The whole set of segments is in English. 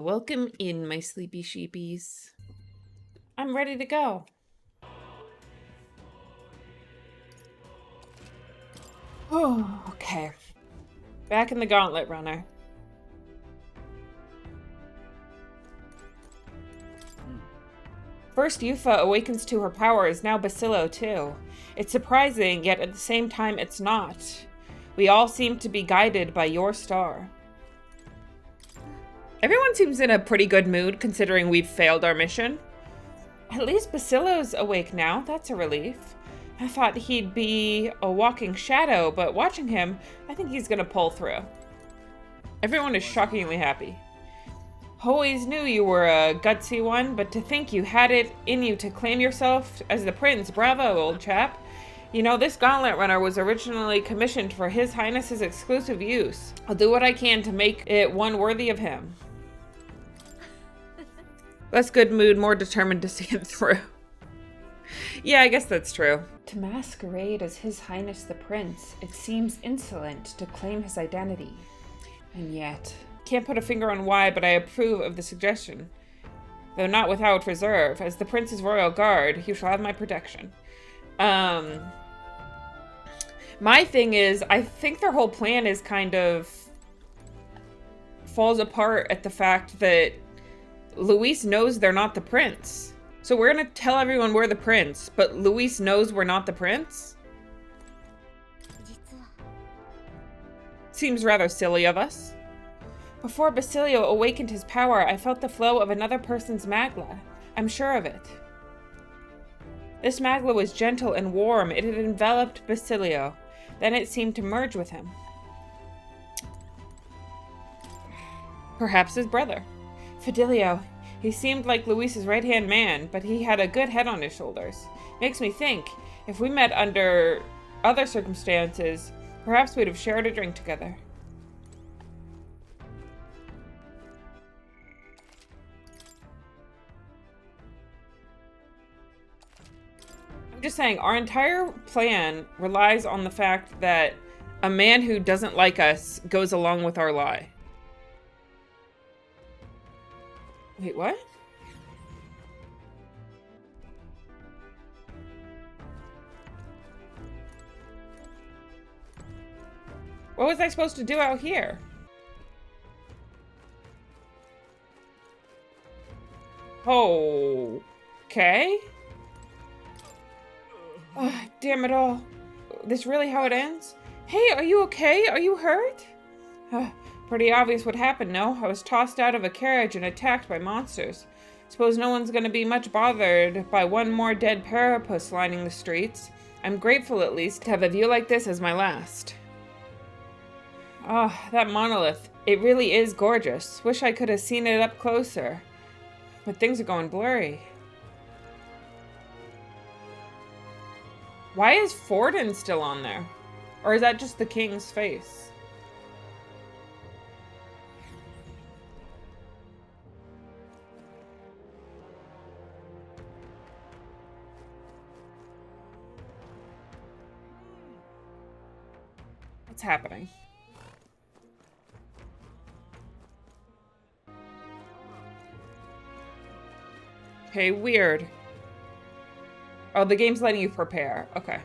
Welcome in, my sleepy sheepies. I'm ready to go. Oh, okay. Back in the gauntlet runner. First Yufa awakens to her powers, now Bacillo too. It's surprising, yet at the same time it's not. We all seem to be guided by your star. Everyone seems in a pretty good mood considering we've failed our mission. At least Bacillo's awake now, that's a relief. I thought he'd be a walking shadow, but watching him, I think he's gonna pull through. Everyone is shockingly happy. Always knew you were a gutsy one, but to think you had it in you to claim yourself as the prince, bravo, old chap. You know, this gauntlet runner was originally commissioned for His Highness's exclusive use. I'll do what I can to make it one worthy of him. Less good mood, more determined to see him through. Yeah, I guess that's true. To masquerade as His Highness the Prince, it seems insolent to claim his identity. And yet... Can't put a finger on why, but I approve of the suggestion. Though not without reserve. As the Prince's royal guard, you shall have my protection. My thing is, I think their whole plan is kind of... falls apart at the fact that Luis knows they're not the prince. So we're gonna tell everyone we're the prince, but Luis knows we're not the prince? Seems rather silly of us. Before Basilio awakened his power, I felt the flow of another person's magla. I'm sure of it. This magla was gentle and warm. It had enveloped Basilio. Then it seemed to merge with him. Perhaps his brother. Fidelio. He seemed like Luis's right-hand man, but he had a good head on his shoulders. Makes me think, if we met under other circumstances, perhaps we'd have shared a drink together. I'm just saying, our entire plan relies on the fact that a man who doesn't like us goes along with our lie. Wait, what? What was I supposed to do out here? Oh, okay. Oh, damn it all. This really how it ends? Hey, are you okay? Are you hurt? Pretty obvious what happened, no? I was tossed out of a carriage and attacked by monsters. Suppose no one's gonna be much bothered by one more dead parapus lining the streets. I'm grateful, at least, to have a view like this as my last. Oh, that monolith. It really is gorgeous. Wish I could have seen it up closer. But things are going blurry. Why is Forden still on there? Or is that just the king's face? What's happening? Okay, weird. Oh, the game's letting you prepare. Okay.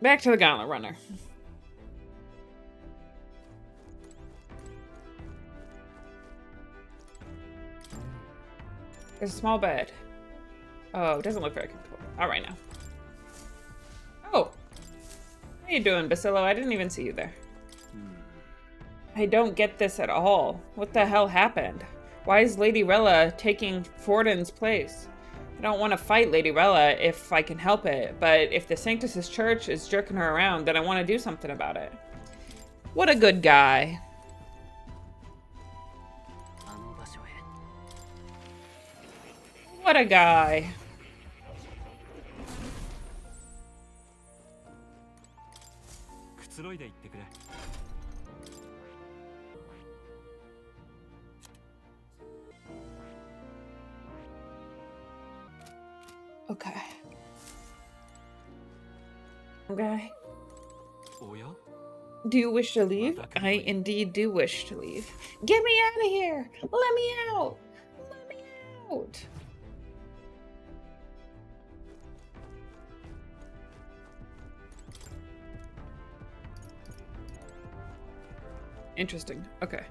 Back to the gauntlet runner. There's a small bed. Oh, it doesn't look very comfortable. All right now. Oh, how you doing, Bacillo? I didn't even see you there. I don't get this at all. What the hell happened? Why is Lady Rella taking Forden's place? I don't want to fight Lady Rella if I can help it, but if the Sanctus' church is jerking her around, then I want to do something about it. What a good guy. What a guy. Okay. Okay. Do you wish to leave? I indeed do wish to leave. Get me out of here! Let me out! Let me out! Interesting. Okay.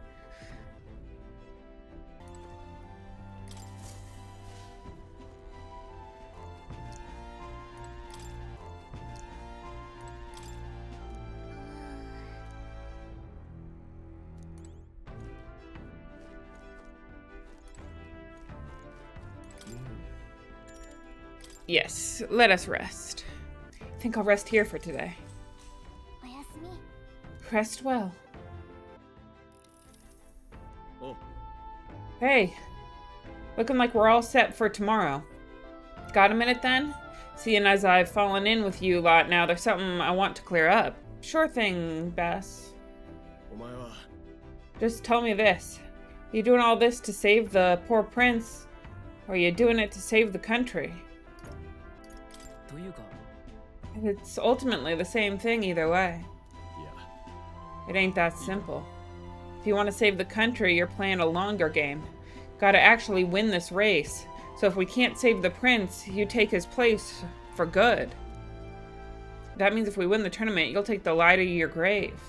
Yes, let us rest. I think I'll rest here for today. Rest well. Oh. Hey, looking like we're all set for tomorrow. Got a minute then? Seeing as I've fallen in with you lot now, there's something I want to clear up. Sure thing, Bess. Just tell me this. You doing all this to save the poor prince, or are you doing it to save the country? It's ultimately the same thing either way. It ain't that simple. If you want to save the country, you're playing a longer game. Gotta actually win this race. So if we can't save the prince, you take his place for good. That means if we win the tournament, you'll take the lie to your grave.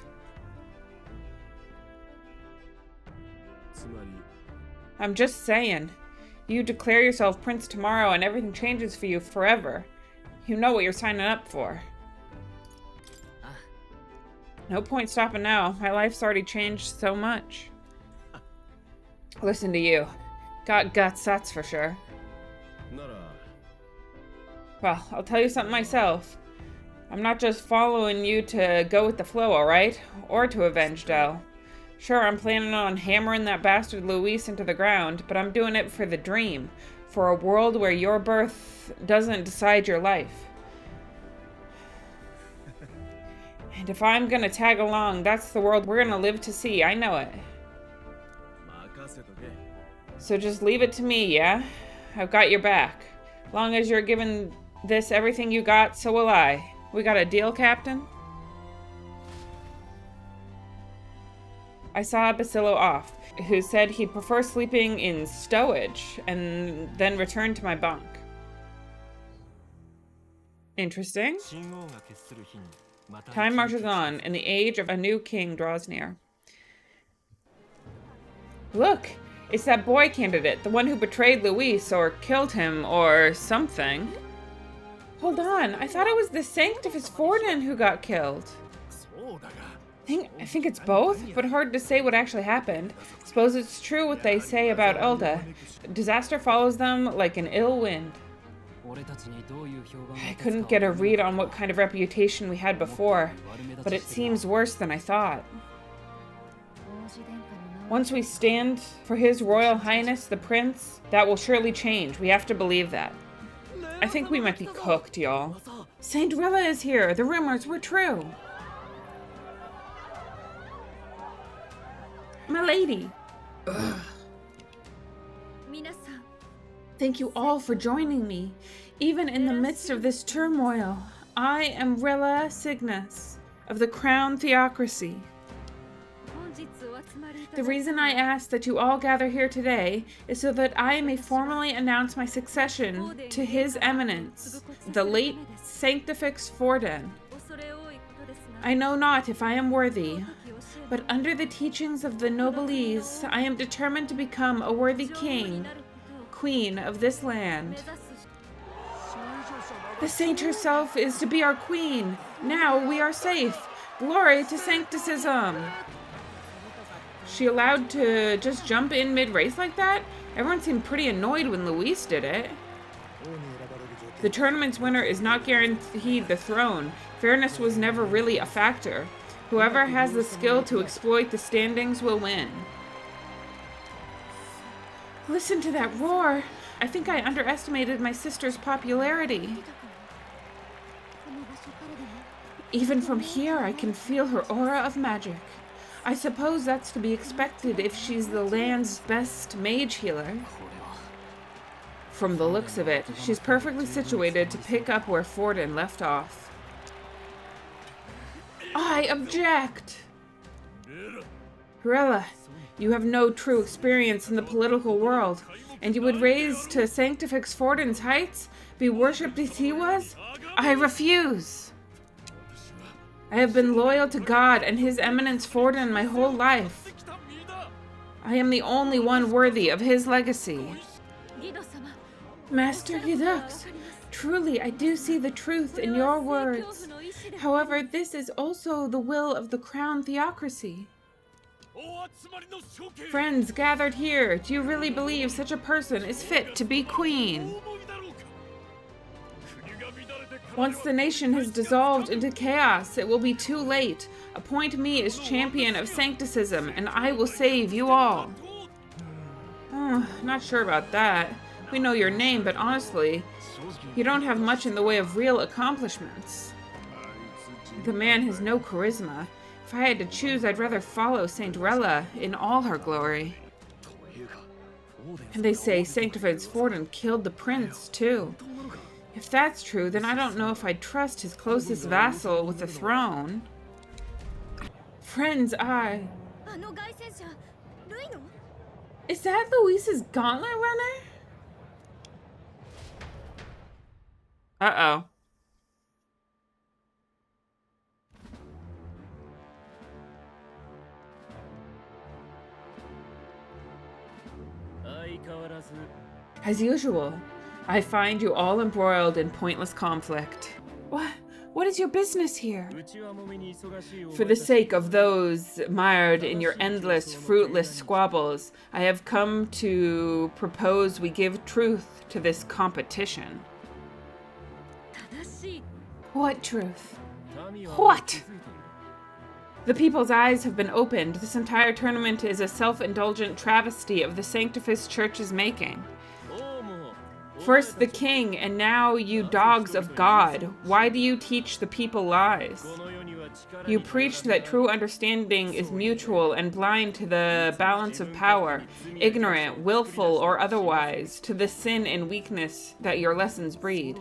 I'm just saying. You declare yourself prince tomorrow and everything changes for you forever. You know what you're signing up for. No point stopping now. My life's already changed so much. Listen to you. Got guts, that's for sure. Well, I'll tell you something myself. I'm not just following you to go with the flow, alright? Or to avenge Del. Sure, I'm planning on hammering that bastard Luis into the ground, but I'm doing it for the dream. For a world where your birth doesn't decide your life. And if I'm gonna tag along, that's the world we're gonna live to see. I know it. So just leave it to me, yeah? I've got your back. Long as you're giving this everything you got, so will I. We got a deal, Captain? I saw Basilio off, who said he'd prefer sleeping in stowage, and then return to my bunk. Interesting. Time marches on, and the age of a new king draws near. Look! It's that boy candidate, the one who betrayed Luis, or killed him, or something. Hold on, I thought it was the Sanctifus Forden who got killed. I think it's both, but hard to say what actually happened. Suppose it's true what they say about Ulda. Disaster follows them like an ill wind. I couldn't get a read on what kind of reputation we had before, but it seems worse than I thought. Once we stand for His Royal Highness the Prince, that will surely change. We have to believe that. I think we might be cooked, y'all. Saint Rilla is here. The rumors were true. My lady. Ugh. Thank you all for joining me. Even in the midst of this turmoil, I am Rilla Cygnus of the Crown Theocracy. The reason I ask that you all gather here today is so that I may formally announce my succession to His Eminence, the late Sanctifus Forden. I know not if I am worthy, but under the teachings of the noblesse, I am determined to become a worthy king, queen of this land. The saint herself is to be our queen. Now we are safe. Glory to sancticism. She allowed to just jump in mid-race like that? Everyone seemed pretty annoyed when Luis did it. The tournament's winner is not guaranteed the throne. Fairness was never really a factor. Whoever has the skill to exploit the standings will win. Listen to that roar! I think I underestimated my sister's popularity. Even from here, I can feel her aura of magic. I suppose that's to be expected if she's the land's best mage healer. From the looks of it, she's perfectly situated to pick up where Forden left off. I object! Rella, you have no true experience in the political world, and you would raise to Sanctifex Forden's heights, be worshipped as he was? I refuse! I have been loyal to God and His Eminence Forden my whole life. I am the only one worthy of his legacy. Master Gidux, truly I do see the truth in your words. However, this is also the will of the Crown Theocracy. Friends gathered here, do you really believe such a person is fit to be queen? Once the nation has dissolved into chaos, it will be too late. Appoint me as champion of sancticism, and I will save you all. Not sure about that. We know your name, but honestly, you don't have much in the way of real accomplishments. The man has no charisma. If I had to choose, I'd rather follow Saint Rella in all her glory. And they say Sanctifex Forden killed the prince, too. If that's true, then I don't know if I'd trust his closest vassal with the throne. Friends, Is that Luis's gauntlet runner? Uh-oh. As usual, I find you all embroiled in pointless conflict. What is your business here? For the sake of those mired in your endless, fruitless squabbles, I have come to propose we give truth to this competition. What truth? What? The people's eyes have been opened. This entire tournament is a self-indulgent travesty of the Sanctifex Church's making. First the king, and now you dogs of God. Why do you teach the people lies? You preach that true understanding is mutual and blind to the balance of power, ignorant, willful, or otherwise, to the sin and weakness that your lessons breed.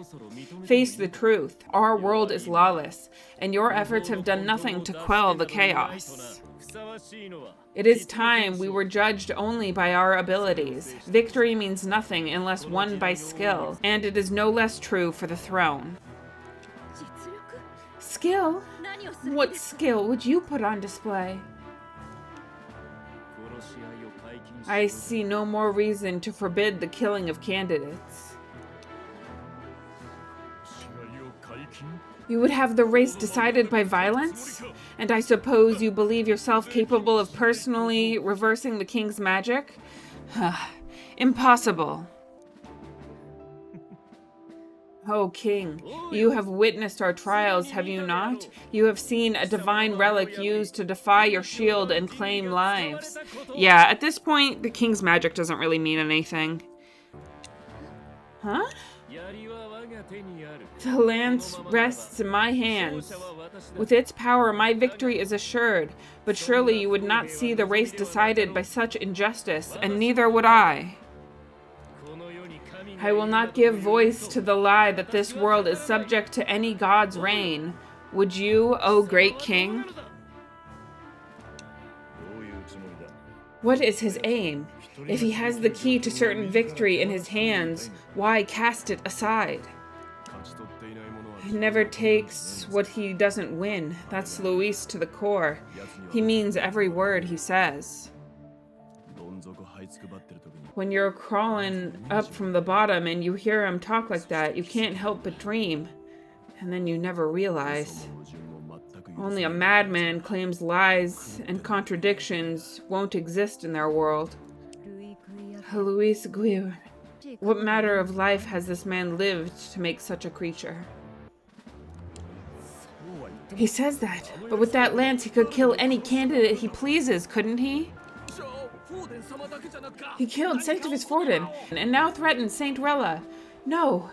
Face the truth. Our world is lawless, and your efforts have done nothing to quell the chaos. It is time we were judged only by our abilities. Victory means nothing unless won by skill, and it is no less true for the throne. Skill? What skill would you put on display? I see no more reason to forbid the killing of candidates. You would have the race decided by violence? And I suppose you believe yourself capable of personally reversing the king's magic? Impossible. Oh, King, you have witnessed our trials, have you not? You have seen a divine relic used to defy your shield and claim lives. Yeah, at this point, the king's magic doesn't really mean anything. Huh? The lance rests in my hands. With its power, my victory is assured, but surely you would not see the race decided by such injustice, and neither would I. I will not give voice to the lie that this world is subject to any god's reign. Would you, O great king? What is his aim? If he has the key to certain victory in his hands, why cast it aside? He never takes what he doesn't win. That's Luis to the core. He means every word he says. When you're crawling up from the bottom and you hear him talk like that, you can't help but dream. And then you never realize. Only a madman claims lies and contradictions won't exist in their world. Luis Guir, what matter of life has this man lived to make such a creature? He says that, but with that lance he could kill any candidate he pleases, couldn't he? He killed Sanctifex Forden, and now threatens Saint Rella. No,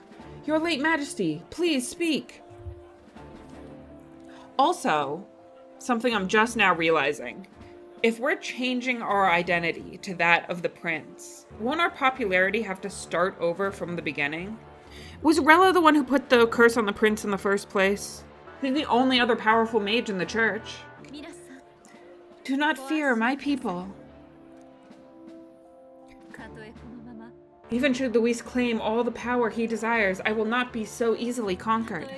your late majesty, please speak. Also, something I'm just now realizing. If we're changing our identity to that of the prince, won't our popularity have to start over from the beginning? Was Rella the one who put the curse on the prince in the first place? He's the only other powerful mage in the church. Do not fear my people. Even should Luis claim all the power he desires, I will not be so easily conquered.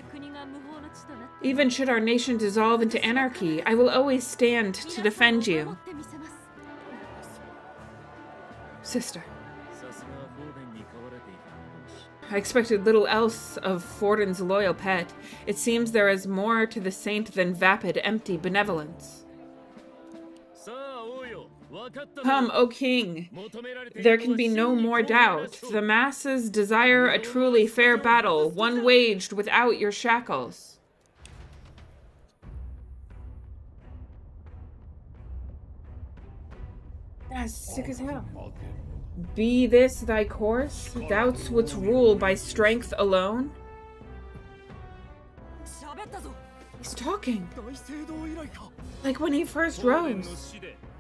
Even should our nation dissolve into anarchy, I will always stand to defend you. Sister. I expected little else of Forden's loyal pet. It seems there is more to the saint than vapid, empty benevolence. Come, O king. There can be no more doubt. The masses desire a truly fair battle, one waged without your shackles. That's sick as hell. Be this thy course? Thou wouldst rule by strength alone? He's talking. Like when he first rose.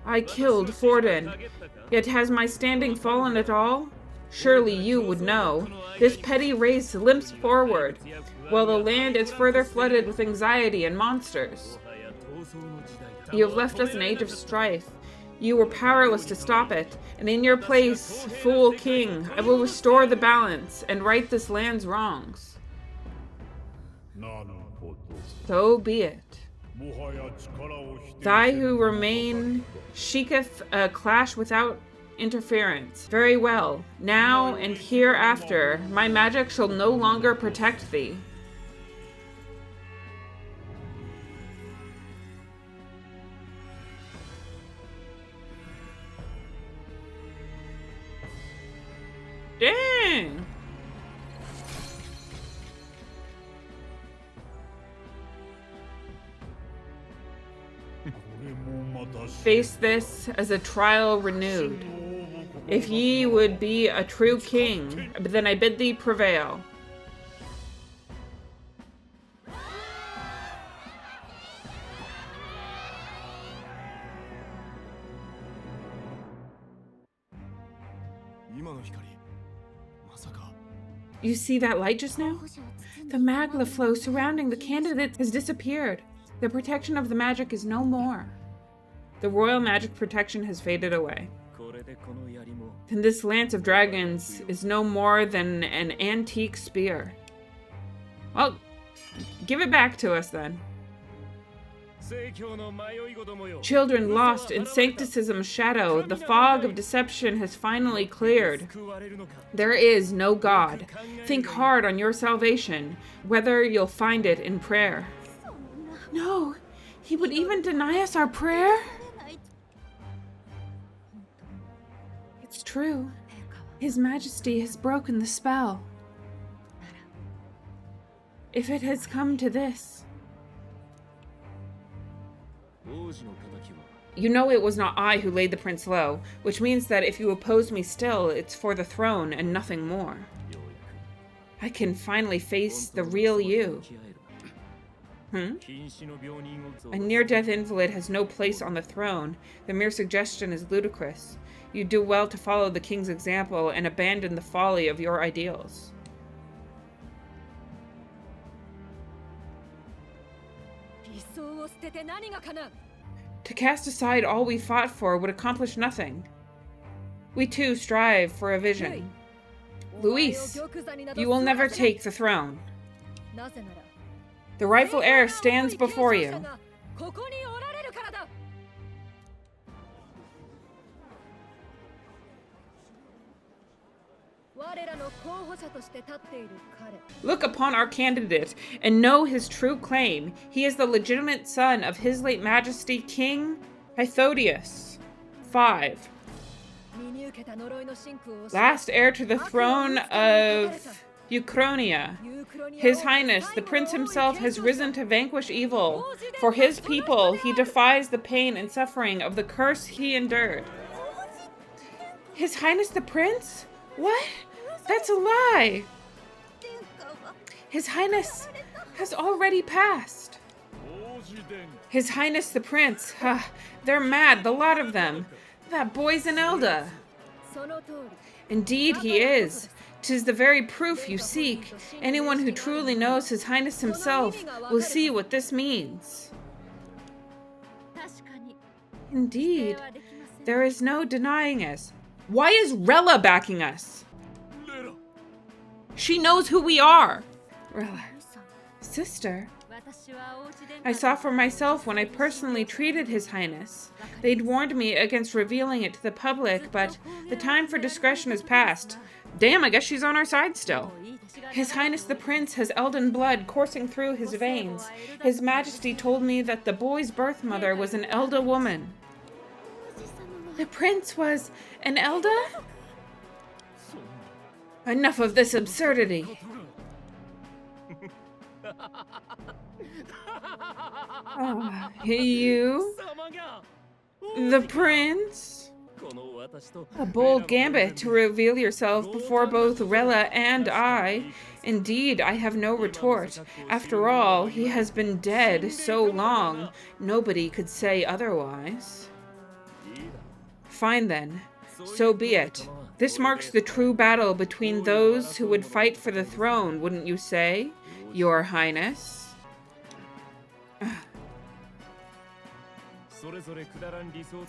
I killed Forden. Yet has my standing fallen at all? Surely you would know. This petty race limps forward, while the land is further flooded with anxiety and monsters. You have left us an age of strife. You were powerless to stop it, and in your place, fool king, I will restore the balance and right this land's wrongs. So be it. Thy who remain seeketh a clash without interference. Very well. Now and hereafter, my magic shall no longer protect thee. Dang! Face this as a trial renewed. If ye would be a true king, then I bid thee prevail. You see that light just now? The magla flow surrounding the candidate has disappeared. The protection of the magic is no more. The royal magic protection has faded away. And this lance of dragons is no more than an antique spear. Well, give it back to us then. Children lost in sancticism's shadow, the fog of deception has finally cleared. There is no God. Think hard on your salvation, whether you'll find it in prayer. No, he would even deny us our prayer? It's true. His Majesty has broken the spell. If it has come to this. You know it was not I who laid the prince low, which means that if you oppose me still, it's for the throne and nothing more. I can finally face the real you. A near-death invalid has no place on the throne. The mere suggestion is ludicrous. You do well to follow the king's example and abandon the folly of your ideals. To cast aside all we fought for would accomplish nothing. We too strive for a vision. Luis, you will never take the throne. The rightful heir stands before you. Look upon our candidate and know his true claim. He is the legitimate son of His late Majesty King Hythodius. 5. Last heir to the throne of Euchronia. His Highness, the Prince himself, has risen to vanquish evil. For his people, he defies the pain and suffering of the curse he endured. His Highness the Prince? What? That's a lie! His Highness has already passed. His Highness the Prince. They're mad, the lot of them. That boy's an Elda. Indeed he is. 'Tis the very proof you seek. Anyone who truly knows His Highness himself will see what this means. Indeed, there is no denying us. Why is Rella backing us? She knows who we are. Rella. Sister. I saw for myself when I personally treated His Highness. They'd warned me against revealing it to the public, but the time for discretion has passed. Damn, I guess she's on our side still. His Highness the Prince has Elden blood coursing through his veins. His Majesty told me that the boy's birth mother was an Elda woman. The Prince was an Elda? Enough of this absurdity. You? The Prince? A bold gambit to reveal yourself before both Rella and I. Indeed, I have no retort. After all, he has been dead so long, nobody could say otherwise. Fine then, so be it. This marks the true battle between those who would fight for the throne, wouldn't you say, Your Highness?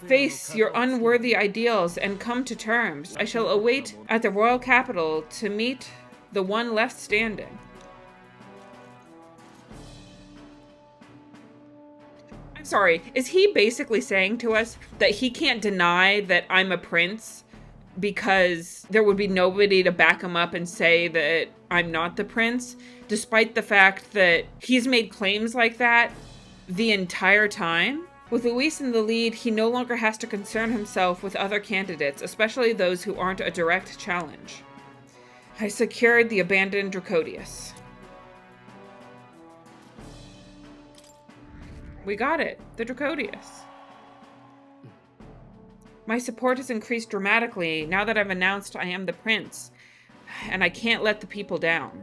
Face your unworthy ideals and come to terms. I shall await at the royal capital to meet the one left standing. I'm sorry, is he basically saying to us that he can't deny that I'm a prince because there would be nobody to back him up and say that I'm not the prince, despite the fact that he's made claims like that the entire time? With Luis in the lead, he no longer has to concern himself with other candidates, especially those who aren't a direct challenge. I secured the abandoned Dracodius. We got it, the Dracodius. My support has increased dramatically now that I've announced I am the prince, and I can't let the people down.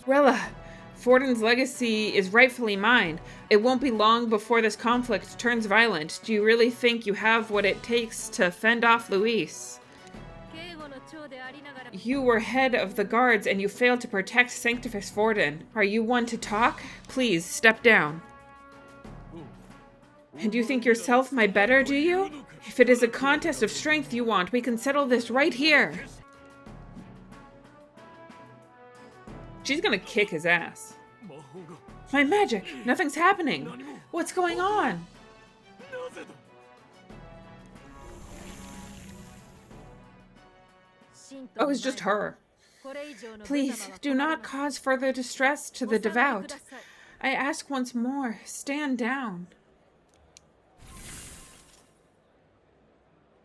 Rella, Fortin's legacy is rightfully mine. It won't be long before this conflict turns violent. Do you really think you have what it takes to fend off Luis? You were head of the guards and you failed to protect Sanctifex Fortin. Are you one to talk? Please, step down. And you think yourself my better, do you? If it is a contest of strength you want, we can settle this right here. She's gonna kick his ass. My magic! Nothing's happening! What's going on? Oh, it's just her. Please, do not cause further distress to the devout. I ask once more, stand down.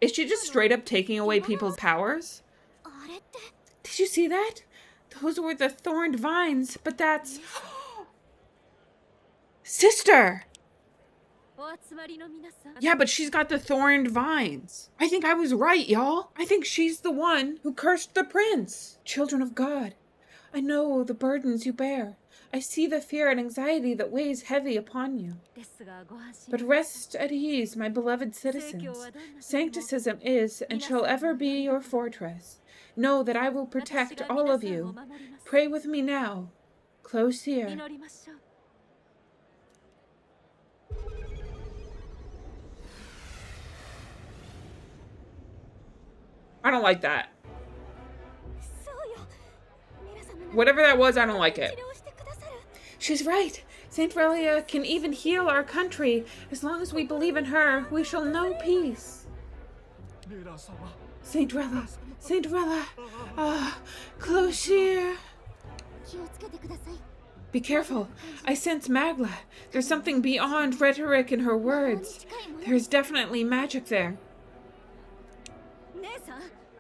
Is she just straight up taking away people's powers? Did you see that? Those were the thorned vines, but that's... Sister! Yeah, but she's got the thorned vines. I think I was right, y'all. I think she's the one who cursed the prince. Children of God, I know the burdens you bear. I see the fear and anxiety that weighs heavy upon you. But rest at ease, my beloved citizens. Sancticism is and shall ever be your fortress. Know that I will protect all of you. Pray with me now. Close here. I don't like that. Whatever that was, I don't like it. She's right. Saint Relia can even heal our country. As long as we believe in her, we shall know peace. Saint Rella. Saint Rella. Close here. Be careful. I sense Magla. There's something beyond rhetoric in her words. There's definitely magic there.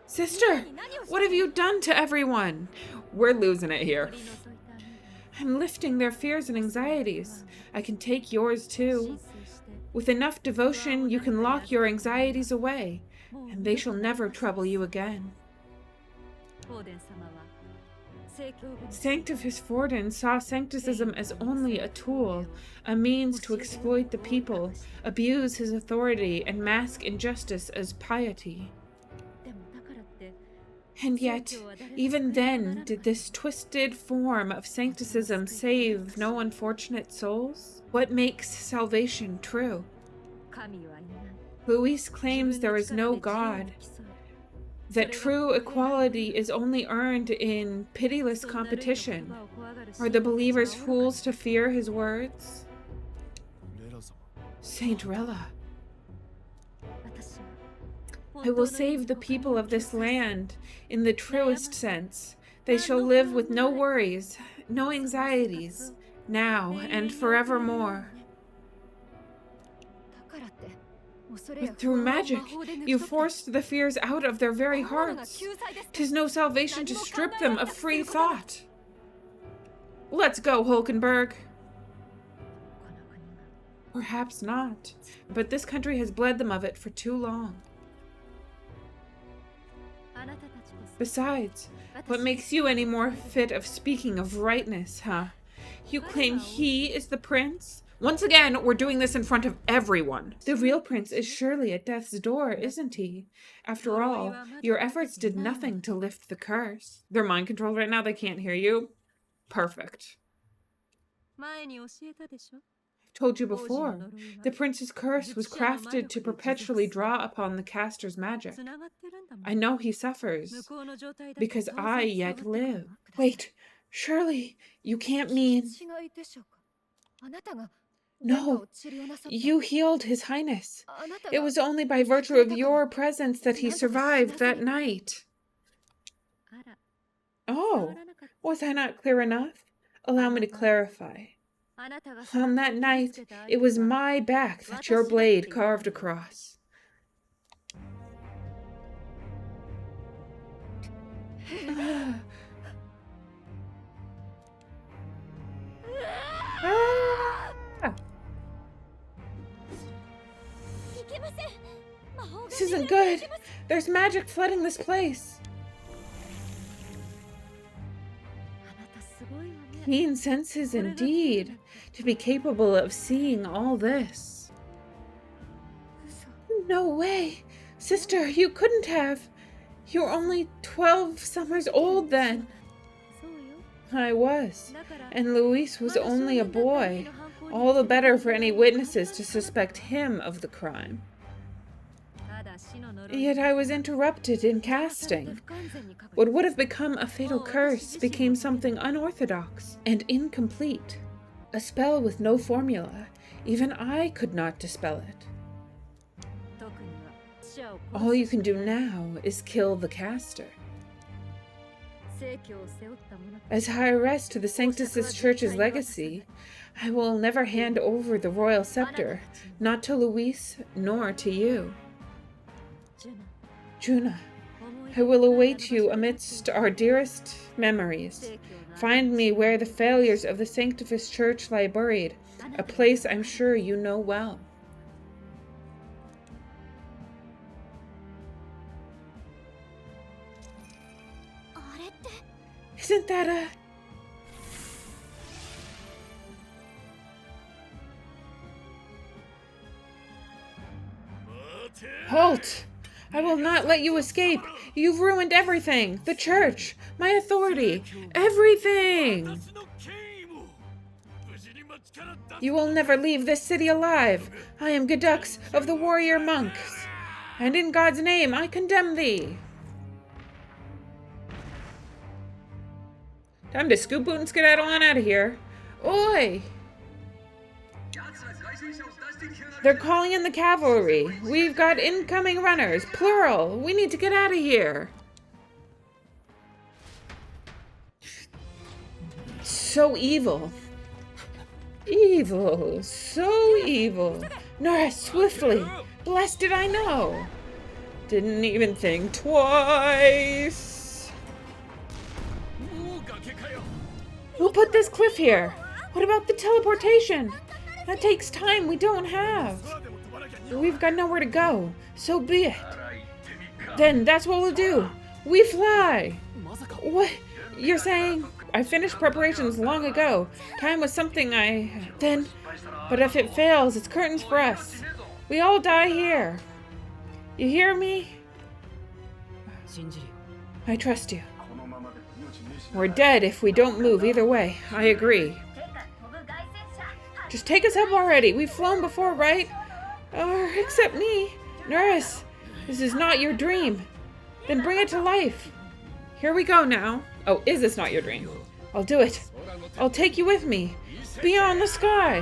Sister, what have you done to everyone? We're losing it here. I'm lifting their fears and anxieties. I can take yours too. With enough devotion, you can lock your anxieties away, and they shall never trouble you again. Sanctifus Forden saw sancticism as only a tool, a means to exploit the people, abuse his authority, and mask injustice as piety. And yet, even then, did this twisted form of sancticism save no unfortunate souls? What makes salvation true? Luis claims there is no God, that true equality is only earned in pitiless competition. Are the believers fools to fear his words? Saint Rella, I will save the people of this land in the truest sense. They shall live with no worries, no anxieties, now and forevermore. But through magic, you forced the fears out of their very hearts. 'Tis no salvation to strip them of free thought. Let's go, Hulkenberg. Perhaps not, but this country has bled them of it for too long. Besides, what makes you any more fit of speaking of rightness, huh? You claim he is the prince? Once again, we're doing this in front of everyone. The real prince is surely at death's door, isn't he? After all, your efforts did nothing to lift the curse. They're mind controlled right now, they can't hear you. Perfect. I've told you before, the prince's curse was crafted to perpetually draw upon the caster's magic. I know he suffers, because I yet live. Wait, surely you can't mean... No, you healed His Highness. It was only by virtue of your presence that he survived that night. Oh, was I not clear enough? Allow me to clarify. On that night, it was my back that your blade carved across. This isn't good. There's magic flooding this place. Keen senses indeed, to be capable of seeing all this. No way. Sister, you couldn't have. You were only 12 summers old then. I was, and Luis was only a boy. All the better for any witnesses to suspect him of the crime. Yet I was interrupted in casting. What would have become a fatal curse became something unorthodox and incomplete. A spell with no formula. Even I could not dispel it. All you can do now is kill the caster. As heiress to the Sanctus Church's legacy, I will never hand over the royal scepter, not to Luis nor to you. Juna, I will await you amidst our dearest memories. Find me where the failures of the Sanctifus Church lie buried, a place I'm sure you know well. Isn't that a... Halt! I will not let you escape. You've ruined everything. The church, my authority, everything. You will never leave this city alive. I am Gedux of the warrior monks, and in God's name I condemn thee. Time to scoop boot and skedaddle on out of here. Oi! They're calling in the cavalry. We've got incoming runners, plural. We need to get out of here. So evil. Evil. So evil. Nora, swiftly. Blessed did I know. Didn't even think twice. Who put this cliff here? What about the teleportation? That takes time we don't have. We've got nowhere to go. So be it. Then that's what we'll do. We fly. What? You're saying I finished preparations long ago. Time was something but if it fails, it's curtains for us. We all die here. You hear me? I trust you. We're dead if we don't move either way. I agree. Just take us up already. We've flown before, right? Except me. Nurse, this is not your dream. Then bring it to life. Here we go now. Oh, is this not your dream? I'll do it. I'll take you with me. Beyond the sky.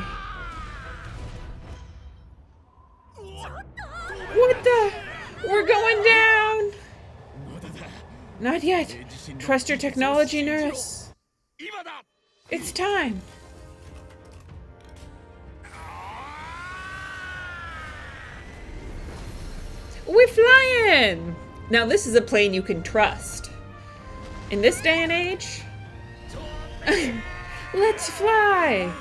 What the? We're going down. Not yet. Trust your technology, nurse. It's time. We're flying! Now this is a plane you can trust. In this day and age, let's fly!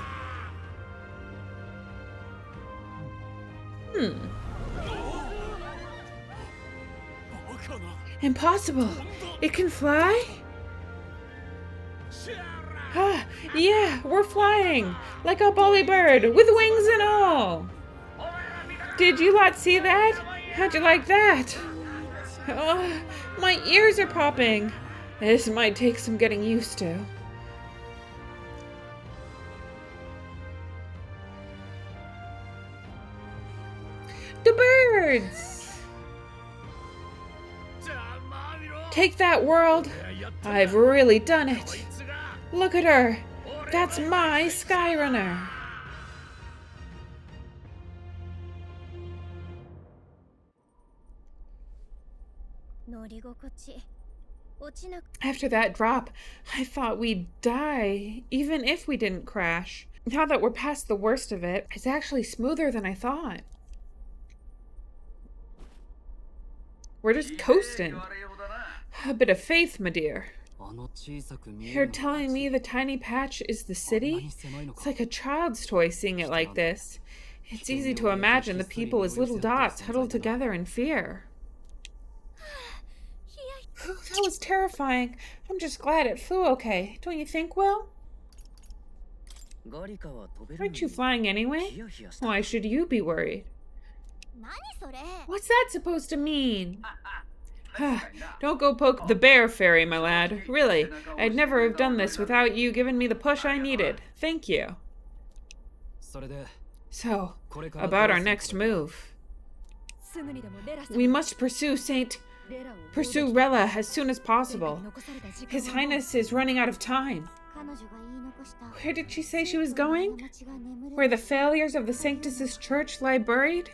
Impossible. It can fly? Yeah, we're flying. Like a bolly bird, with wings and all. Did you lot see that? How'd you like that? Oh, my ears are popping. This might take some getting used to. The birds! Take that, world. I've really done it. Look at her. That's my Skyrunner. After that drop, I thought we'd die, even if we didn't crash. Now that we're past the worst of it, it's actually smoother than I thought. We're just coasting. A bit of faith, my dear. You're telling me the tiny patch is the city? It's like a child's toy seeing it like this. It's easy to imagine the people as little dots huddled together in fear. That was terrifying. I'm just glad it flew okay. Don't you think, Will? Aren't you flying anyway? Why should you be worried? What's that supposed to mean? Don't go poke the bear fairy, my lad. Really, I'd never have done this without you giving me the push I needed. Thank you. So, about our next move. We must pursue Rella as soon as possible. His Highness is running out of time. Where did she say she was going? Where the failures of the Sanctus' church lie buried?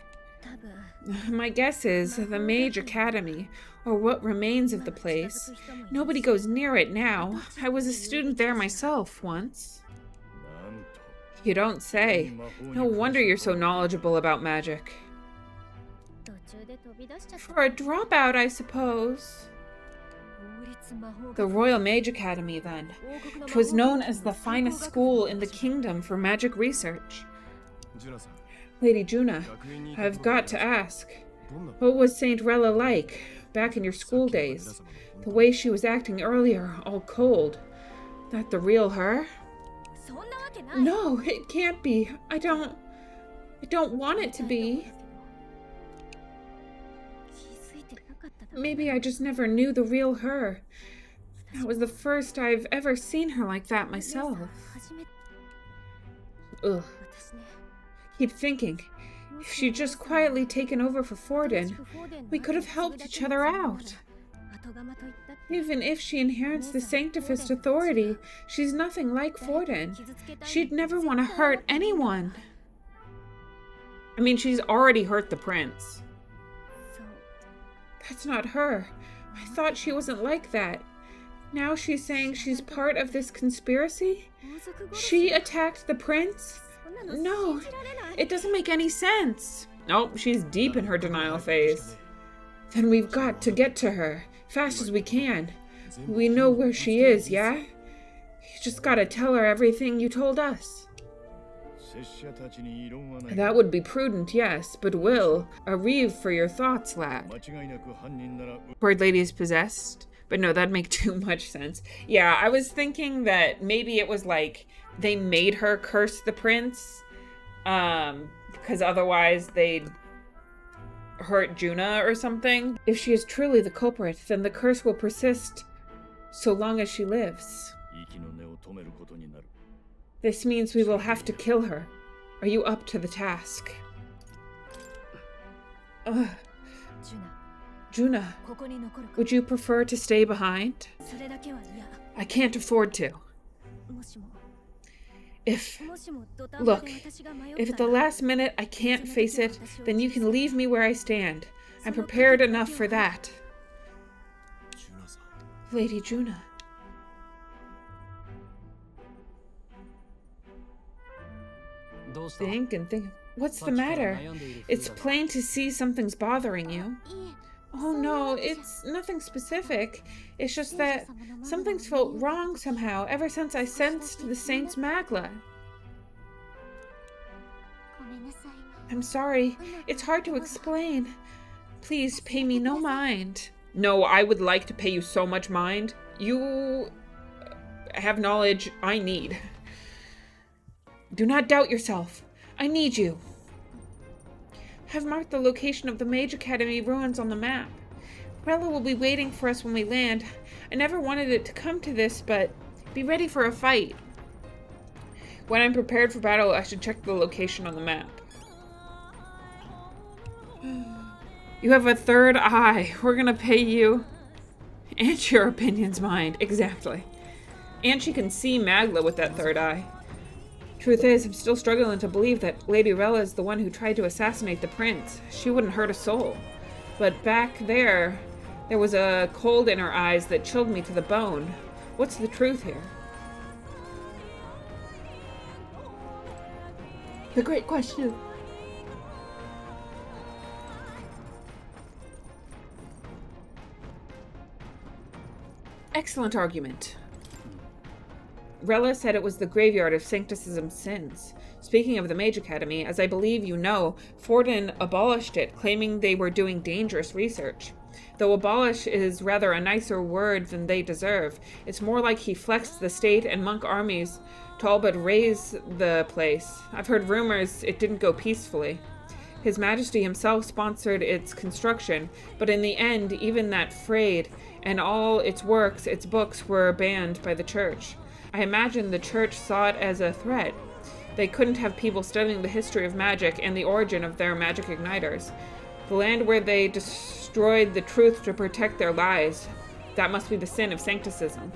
My guess is the Mage Academy, or what remains of the place. Nobody goes near it now. I was a student there myself once. You don't say. No wonder you're so knowledgeable about magic. For a dropout, I suppose. The Royal Mage Academy, then. 'Twas known as the finest school in the kingdom for magic research. Lady Juna, I've got to ask, what was Saint Rella like back in your school days? The way she was acting earlier, all cold. That the real her? No, it can't be. I don't want it to be. Maybe I just never knew the real her. That was the first I've ever seen her like that myself. Ugh. Keep thinking, if she'd just quietly taken over for Forden, we could have helped each other out. Even if she inherits the Sanctifist authority, she's nothing like Forden. She'd never want to hurt anyone. I mean, she's already hurt the prince. That's not her. I thought she wasn't like that. Now she's saying she's part of this conspiracy? She attacked the prince? No, it doesn't make any sense. Nope, she's deep in her denial phase. Then we've got to get to her, fast as we can. We know where she is, yeah? You just gotta tell her everything you told us. That would be prudent, yes, but Will, a reeve for your thoughts, lad. Bird Lady is possessed. But no, that'd make too much sense. Yeah, I was thinking that maybe it was like they made her curse the prince, because otherwise they'd hurt Juna or something. If she is truly the culprit, then the curse will persist so long as she lives. This means we will have to kill her. Are you up to the task? Ugh. Juna, would you prefer to stay behind? I can't afford to. Look, if at the last minute I can't face it, then you can leave me where I stand. I'm prepared enough for that. Lady Juna. Think and think. What's the matter? It's plain to see something's bothering you. Oh no, it's nothing specific. It's just that something's felt wrong somehow ever since I sensed the Saint's Magla. I'm sorry. It's hard to explain. Please pay me no mind. No, I would like to pay you so much mind. You have knowledge I need. Do not doubt yourself. I need you. I've marked the location of the Mage Academy ruins on the map. Rella will be waiting for us when we land. I never wanted it to come to this, but be ready for a fight. When I'm prepared for battle, I should check the location on the map. You have a third eye. We're gonna pay you. And your opinion's mine. Exactly. And she can see Magla with that third eye. Truth is, I'm still struggling to believe that Lady Rella is the one who tried to assassinate the prince. She wouldn't hurt a soul. But back there was a cold in her eyes that chilled me to the bone. What's the truth here? The great question. Excellent argument. Rella said it was the graveyard of Sanctusism's sins. Speaking of the Mage Academy, as I believe you know, Forden abolished it, claiming they were doing dangerous research. Though abolish is rather a nicer word than they deserve, it's more like he flexed the state and monk armies to all but raise the place. I've heard rumors it didn't go peacefully. His Majesty himself sponsored its construction, but in the end, even that frayed, and all its works, its books, were banned by the church. I imagine the church saw it as a threat. They couldn't have people studying the history of magic and the origin of their magic igniters. The land where they destroyed the truth to protect their lies. That must be the sin of Sanctusism.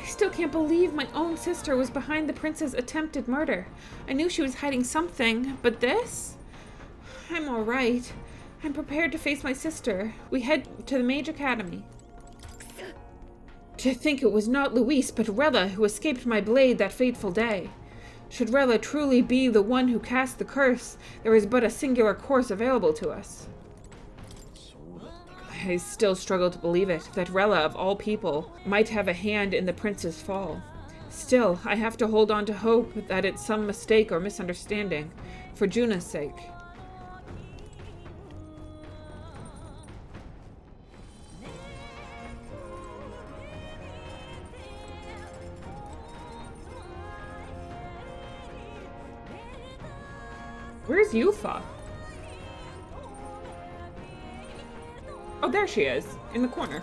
I still can't believe my own sister was behind the prince's attempted murder. I knew she was hiding something, but this? I'm all right. I'm prepared to face my sister. We head to the Mage Academy. To think it was not Luis, but Rella who escaped my blade that fateful day. Should Rella truly be the one who cast the curse, there is but a singular course available to us. I still struggle to believe it, that Rella, of all people, might have a hand in the prince's fall. Still, I have to hold on to hope that it's some mistake or misunderstanding, for Juna's sake. Where's Yufa? Oh, there she is, in the corner.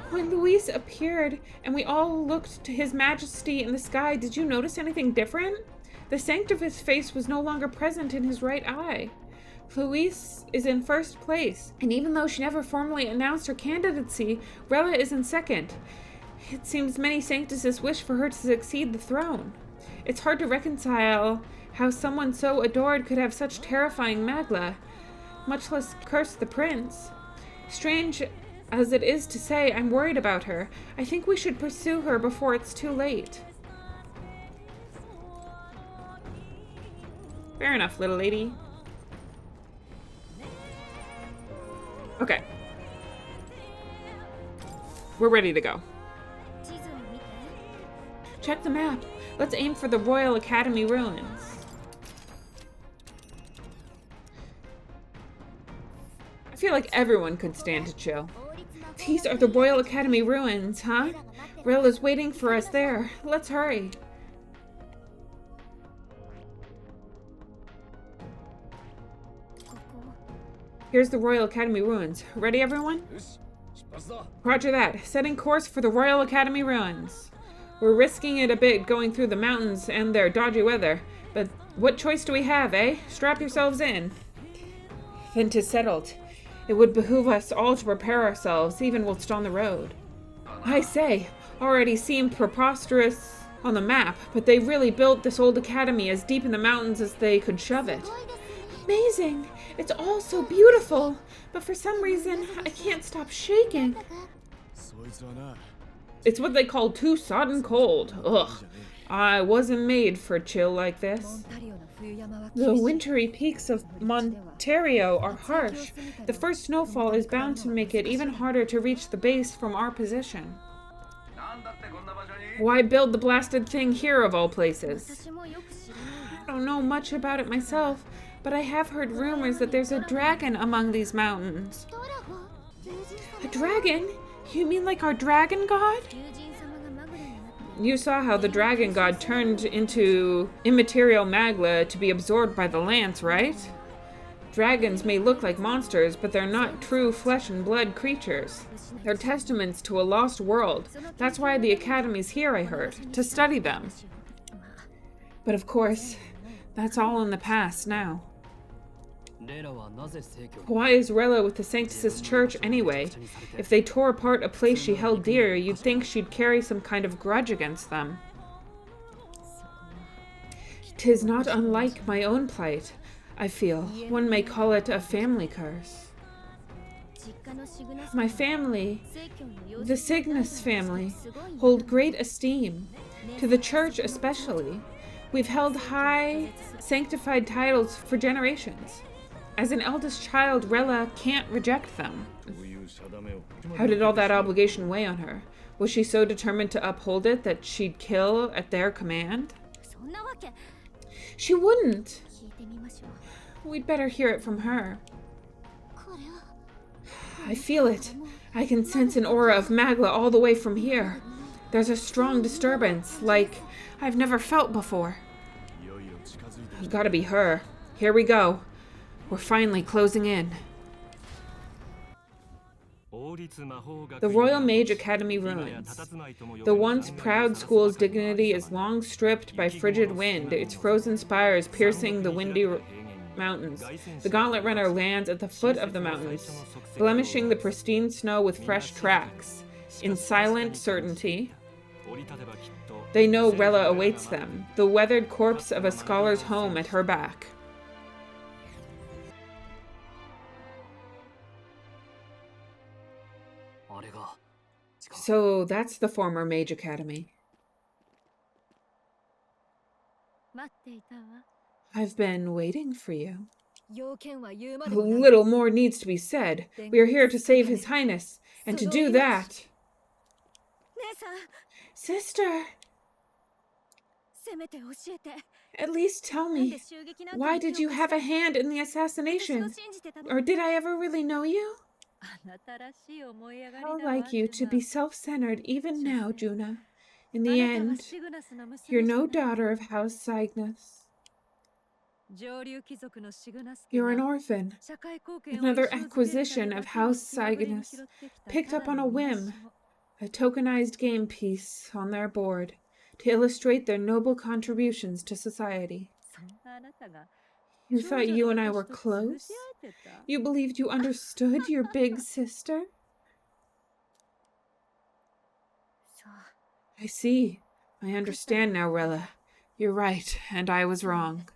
When Luis appeared and we all looked to his majesty in the sky, did you notice anything different? The sanct of his face was no longer present in his right eye. Luis is in first place, and even though she never formally announced her candidacy, Rella is in second. It seems many sanctuses wish for her to succeed the throne. It's hard to reconcile how someone so adored could have such terrifying Magla, much less curse the prince. Strange as it is to say, I'm worried about her. I think we should pursue her before it's too late. Fair enough, little lady. Okay. We're ready to go. Check the map. Let's aim for the Royal Academy ruins. I feel like everyone could stand to chill. These are the Royal Academy ruins, huh? Rella's waiting for us there. Let's hurry. Here's the Royal Academy ruins. Ready, everyone? Roger that. Setting course for the Royal Academy ruins. We're risking it a bit going through the mountains and their dodgy weather, but what choice do we have, eh? Strap yourselves in. Then 'tis settled. It would behoove us all to prepare ourselves, even whilst on the road. I say, already seemed preposterous on the map, but they really built this old academy as deep in the mountains as they could shove it. Amazing! It's all so beautiful, but for some reason, I can't stop shaking. It's what they call too sodden cold. Ugh. I wasn't made for chill like this. The wintry peaks of Montario are harsh. The first snowfall is bound to make it even harder to reach the base from our position. Why build the blasted thing here of all places? I don't know much about it myself, but I have heard rumors that there's a dragon among these mountains. A dragon? You mean like our dragon god? You saw how the dragon god turned into immaterial magma to be absorbed by the lance, right? Dragons may look like monsters, but they're not true flesh and blood creatures. They're testaments to a lost world. That's why the academy's here, I heard, to study them. But of course, that's all in the past now. Why is Rella with the Sanctus Church anyway? If they tore apart a place she held dear, you'd think she'd carry some kind of grudge against them. 'Tis not unlike my own plight, I feel. One may call it a family curse. My family, the Cygnus family, hold great esteem, to the church especially. We've held high, sanctified titles for generations. As an eldest child, Rella can't reject them. How did all that obligation weigh on her? Was she so determined to uphold it that she'd kill at their command? She wouldn't. We'd better hear it from her. I feel it. I can sense an aura of magma all the way from here. There's a strong disturbance, like I've never felt before. It's gotta be her. Here we go. We're finally closing in. The Royal Mage Academy ruins. The once proud school's dignity is long stripped by frigid wind, its frozen spires piercing the windy mountains. The Gauntlet Runner lands at the foot of the mountains, blemishing the pristine snow with fresh tracks. In silent certainty, they know Rella awaits them, the weathered corpse of a scholar's home at her back. So that's the former Mage Academy. I've been waiting for you. A little more needs to be said. We are here to save His Highness, and to do that... Sister! At least tell me, why did you have a hand in the assassination? Or did I ever really know you? How like you to be self-centered even now, Juna. In the end, you're no daughter of House Cygnus. You're an orphan, another acquisition of House Cygnus, picked up on a whim, a tokenized game piece on their board to illustrate their noble contributions to society. You thought you and I were close? You believed you understood your big sister? I see. I understand now, Rella. You're right, and I was wrong.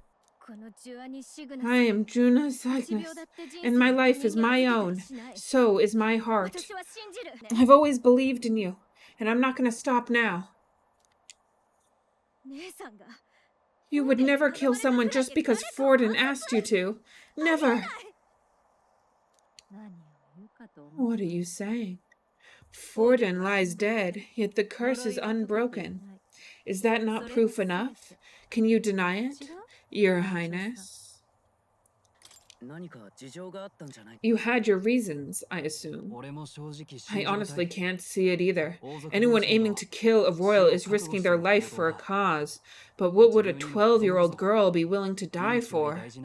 I am Juna Cygnus, and my life is my own. So is my heart. I've always believed in you, and I'm not going to stop now. You would never kill someone just because Forden asked you to. Never. What are you saying? Forden lies dead, yet the curse is unbroken. Is that not proof enough? Can you deny it, Your Highness? You had your reasons, I assume. I honestly can't see it either. Anyone aiming to kill a royal is risking their life for a cause. But what would a 12-year-old girl be willing to die for? If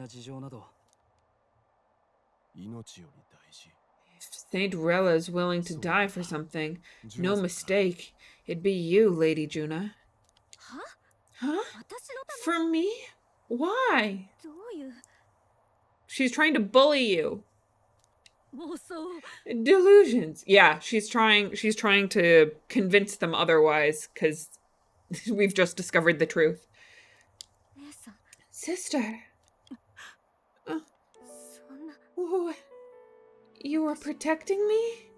Saint Rella's willing to die for something, no mistake, it'd be you, Lady Juna. Huh? For me? Why? She's trying to bully you. Delusions. Yeah, she's trying to convince them otherwise, because we've just discovered the truth. Sister. Oh, you are protecting me?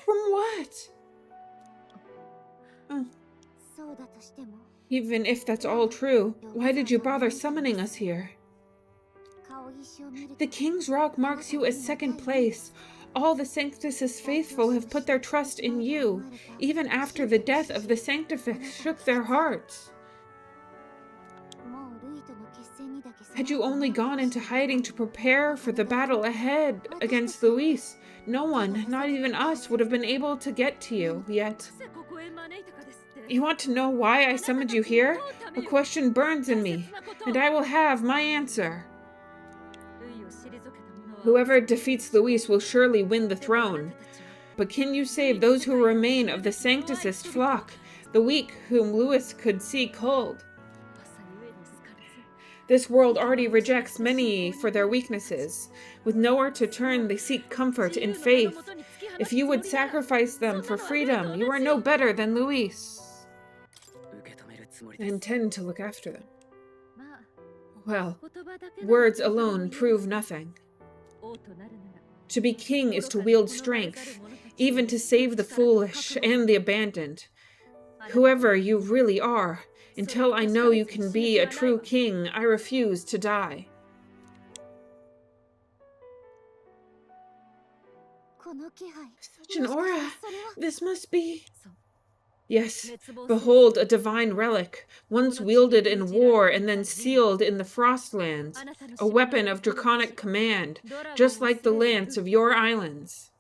From what? Oh. Even if that's all true, why did you bother summoning us here? The King's Rock marks you as second place. All the Sanctus's faithful have put their trust in you, even after the death of the Sanctifex shook their hearts. Had you only gone into hiding to prepare for the battle ahead against Luis, no one, not even us, would have been able to get to you yet. You want to know why I summoned you here? A question burns in me, and I will have my answer. Whoever defeats Luis will surely win the throne. But can you save those who remain of the Sanctusist flock, the weak whom Luis could see cold? This world already rejects many for their weaknesses. With nowhere to turn, they seek comfort in faith. If you would sacrifice them for freedom, you are no better than Luis. I intend to look after them. Well, words alone prove nothing. To be king is to wield strength, even to save the foolish and the abandoned. Whoever you really are, until I know you can be a true king, I refuse to die. Such an aura. This must be... Yes, behold a divine relic, once wielded in war and then sealed in the Frostlands, a weapon of draconic command, just like the lance of your islands.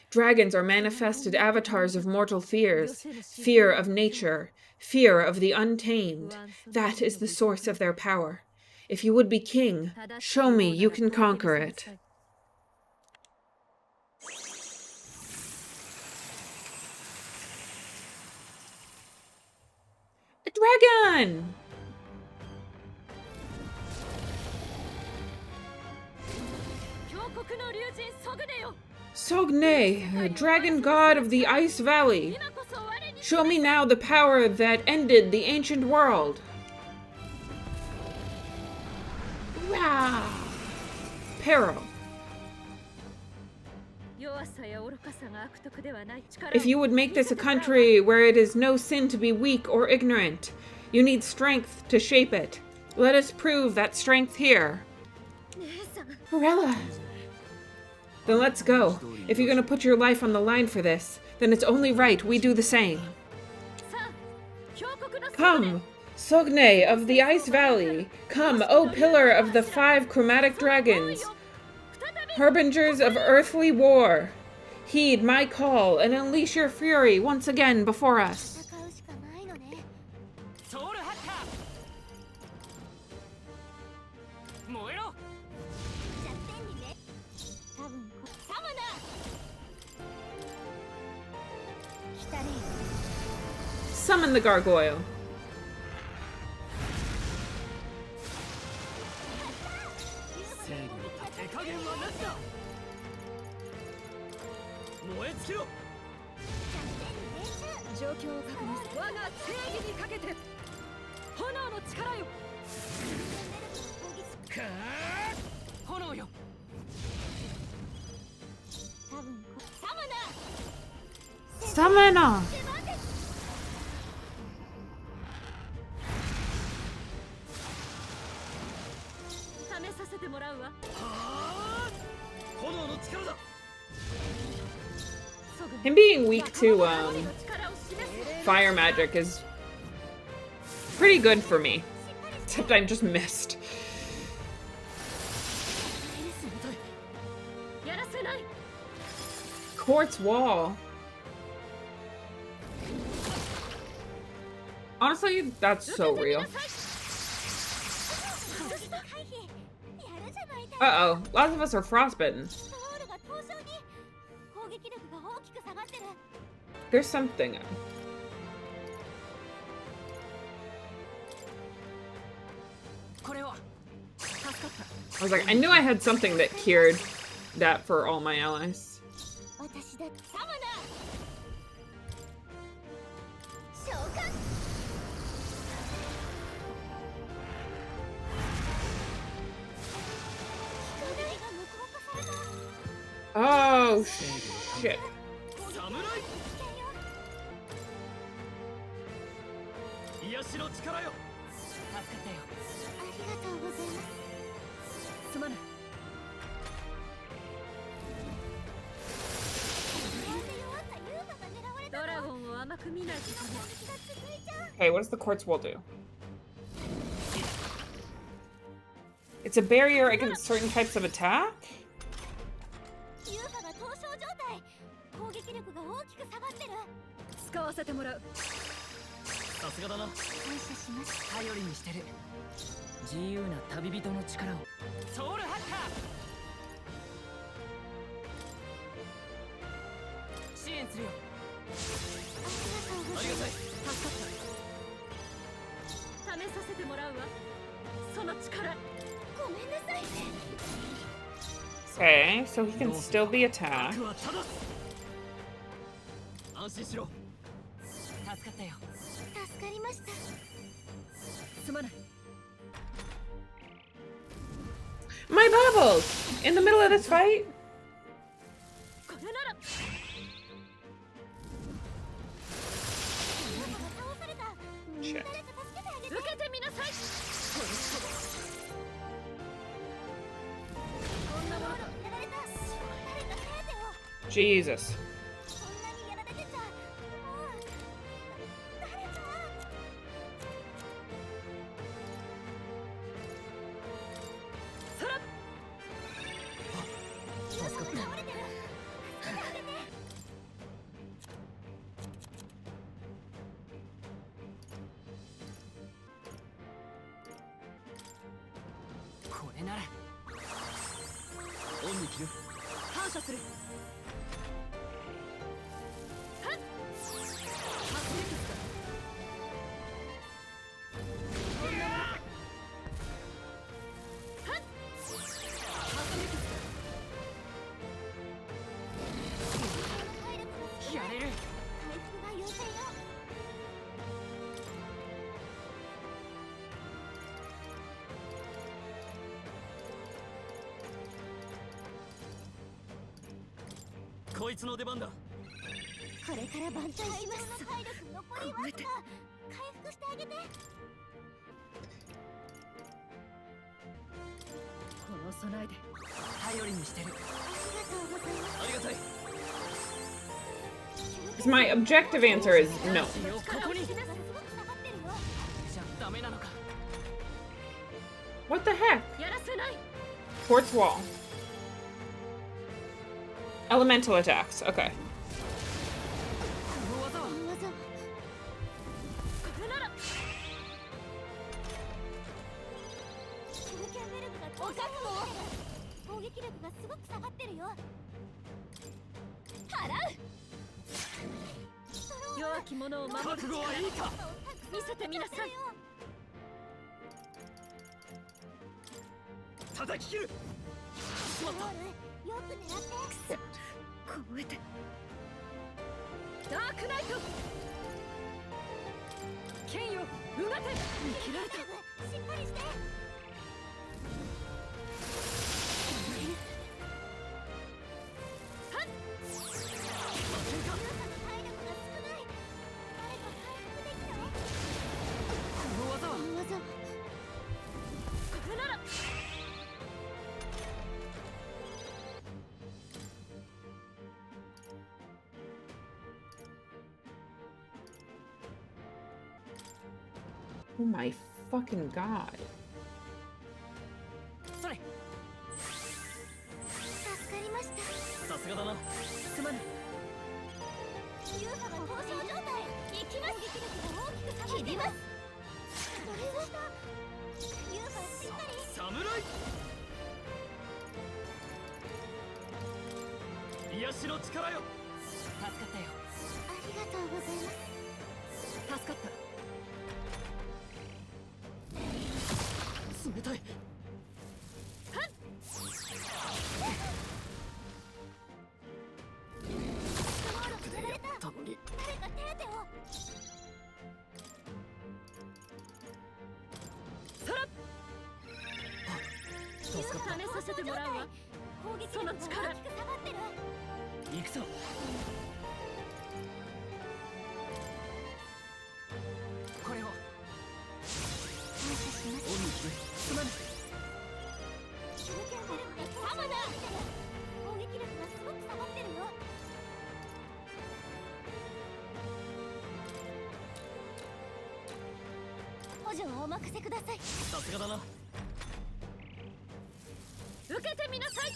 Dragons are manifested avatars of mortal fears, fear of nature, fear of the untamed. That is the source of their power. If you would be king, show me you can conquer it. Dragon! Sogne, dragon god of the Ice Valley. Show me now the power that ended the ancient world. Rah! Peril. If you would make this a country where it is no sin to be weak or ignorant, you need strength to shape it. Let us prove that strength here. Morella! Then let's go. If you're gonna put your life on the line for this, then it's only right we do the same. Come, Sogne of the Ice Valley. Come, O pillar of the 5 chromatic dragons. Harbingers of earthly war. Heed my call and unleash your fury once again before us. Summon the gargoyle. Summoner! Him being weak to fire magic is pretty good for me. Except I just missed. quartz wall. Honestly, that's so real. Uh-oh, lots of us are frostbitten. There's something. I was like, I knew I had something that cured that for all my allies. Oh, shit. Okay, what does the quartz wall do? It's a barrier against certain types of attack? Okay, so he can still be attacked. My bubbles! In the middle of this fight? Shit. Jesus. My objective answer is no. What the heck? Quartz wall. Elemental attacks. Okay. Oh my fucking god. すがだな。すまぬ。優雅が凍傷状態。行きます。撃力が大きく下がってます。それは優雅しっかり。侍。癒しの力よ。助かったよ。ありがとうございます。助かった。冷たい。誰か手当てを。助かった。試させてもらうわ。攻撃力が大きく下がってる。行くぞ。これを。感謝します。恩に着る。すまぬ。手裏剣フェルムがサマだ。攻撃力がすごく下がってるよ。補助はお任せください。さすがだな。受けてみなさい。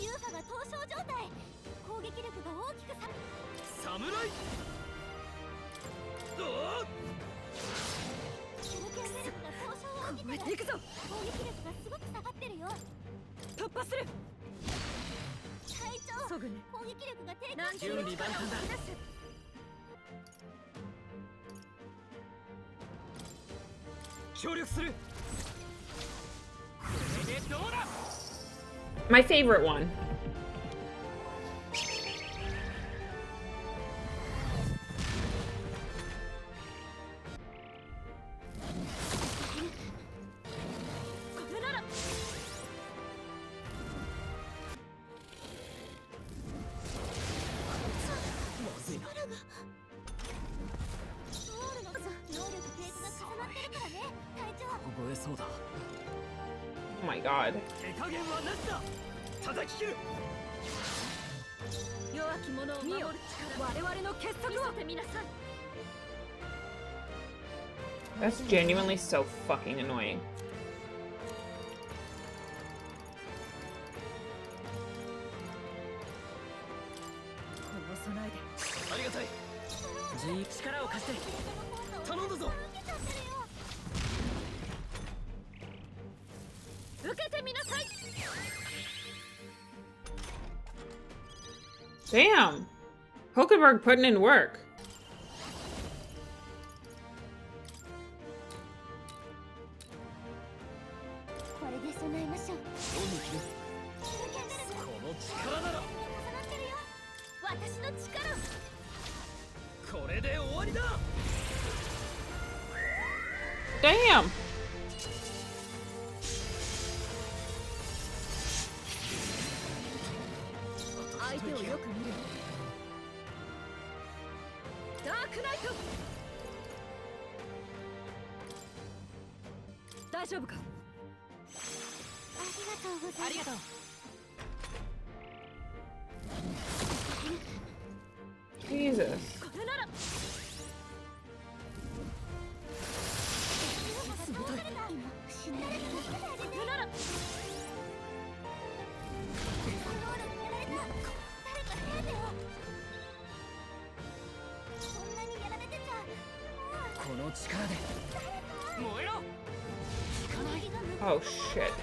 優雅が凍傷状態。攻撃力が大きく侍。どう。手裏剣フェルムが凍傷を受けてる。行くぞ。攻撃力がすごく下がってるよ。突破する。隊長、すぐに。攻撃力が低下して準る。備万端だ。協力する。これでどうだ。 My favorite one. Oh my god. 手加減はなしだ。叩き切る。弱き者を守る力。我々の結束を見せてみなさい。 That's genuinely so fucking annoying. この備えで。ありがたい。力を貸して。頼んだぞ。受けてみなさい。 Damn. Hulkenberg putting in work. これで備えましょう。この力なら。私の力。これで終わりだ。 Damn. 相手をよく見る。ダークナイト。大丈夫か。ありがとうございます。ありがとう。Jesus. これなら。この力で燃えろ。 Oh shit.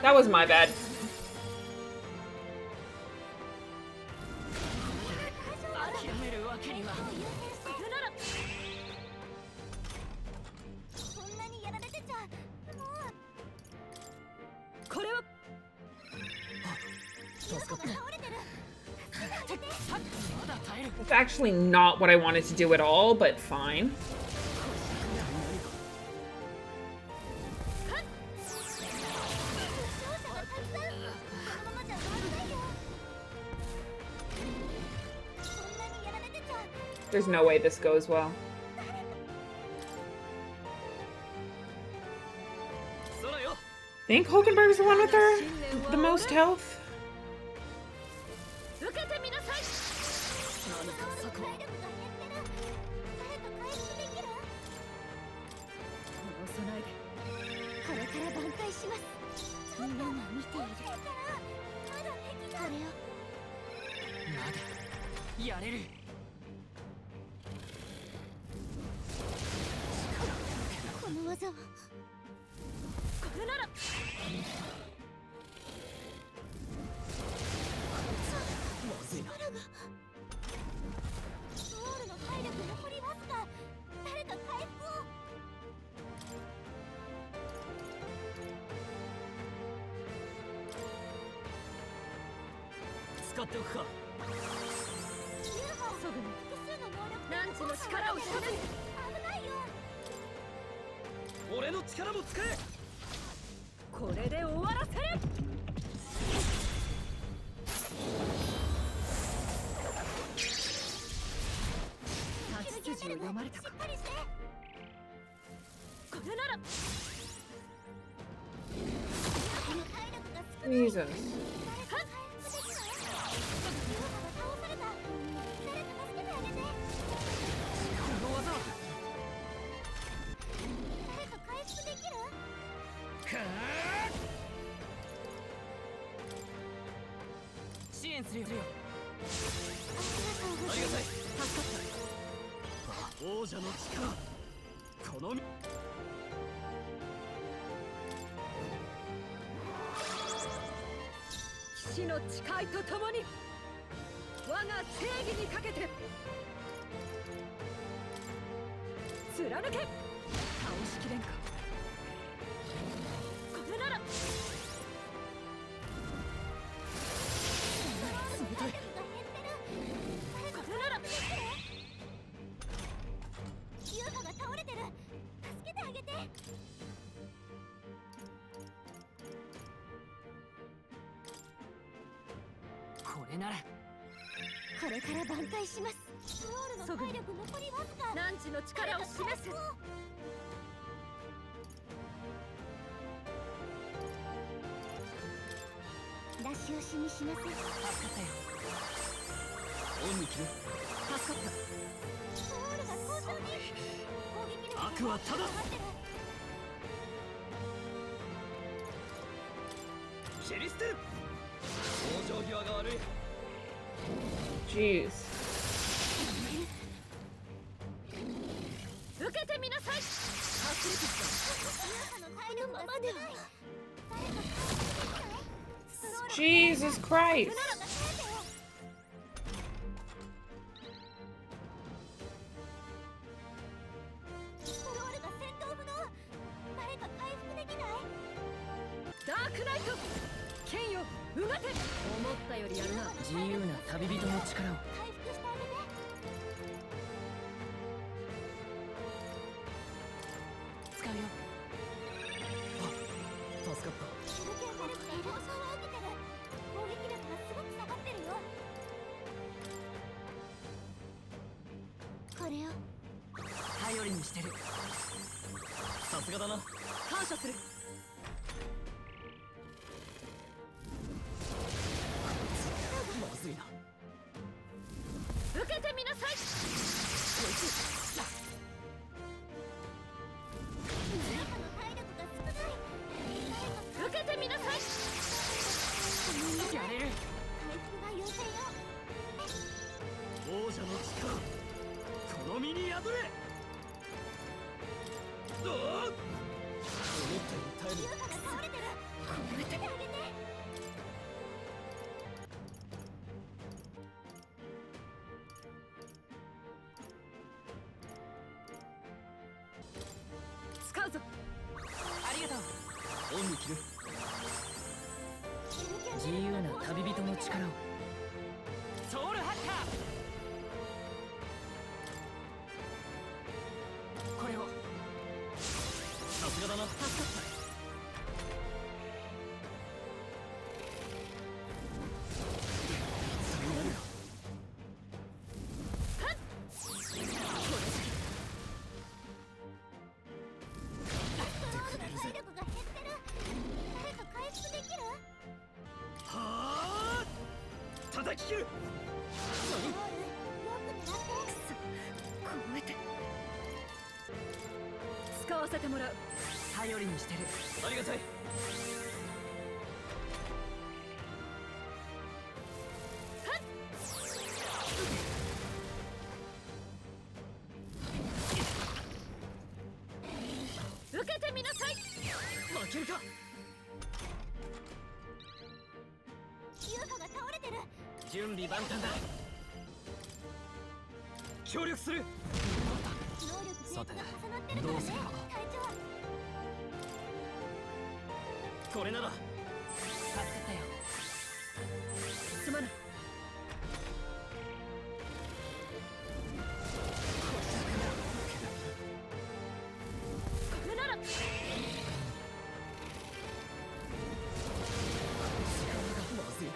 That was my bad. 諦めるわけには。そんなにやられてちゃもう。これは。助かった。 It's actually not what I wanted to do at all, but fine. There's no way this goes well. Think Hulkenberg's the one with the most health? 受けてみなさい。復できる？殺さないで。これから挽回します。みんなが見ている。まだ敵が。これをまだやれる。この技はこれならまずいな。ソウルの体力残りわずか。誰か回復を。使っておくか。UFO そぐに複数の能力何時の力を示す。危ないよ。俺の力も使え。これで終わらせる。立ち筋を読まれたか。しっかりして。これなら Jesus. 誰か回復できない？UFO が倒された。誰か助けてあげて。この技は誰か回復できる？支援するよ。ありがとうございます。ありがたい。助かった。王者の力このみ。騎士の誓いとともに我が正義にかけて貫け。倒しきれんか。これなら冷たい。これならUFO が倒れてる。助けてあげて。これならこれから挽回します。ソウルの体力残りわずか。汝の力を示す。出し惜しみしません。助かったよ。恩に着る。助かっソウルが交渉に。攻撃力悪はただ上がってる。た。切り捨てる。往生際が悪い。 Jeez. 受けてみなさい。走る UFO の体力が少ない。誰か回復できない？スロール Jesus Christ. が耐えてよ。スロールが戦闘不能。誰か回復できない？ダークナイト剣ようがて。思ったよりやるな。自由な旅人の力を。回復してあげて。使うよ。あ、助かった。手裏剣ファルクが暴走を受けてる。攻撃力がすごく下がってるよ。これを頼りにしてる。さすがだな。感謝する。まずいな。受けてみなさい。中の体力が少ない。受けてみなさい。やれる。回復が優先よ。王者の力この身に宿れ。どう思ったより耐える。 UFO が倒れてる。助けてあげて。使うぞ。ありがとう。恩に着る。自由な旅人の力を。ソウルハッカー。これを。さすがだな。助かった。そうなるよ。はっ。これだけ。体力が減ってる。誰か回復できる？はあ。叩き切る。ソウル、よく狙って。くそ、こうえて。せてもらう。頼りにしてる。ありがたい。受けてみなさい。負けるか。ユーファが倒れてる。準備万端だ。協力する。能力全部が重なってるからね。隊長。これなら助かったよ。すまない。これならまずいな。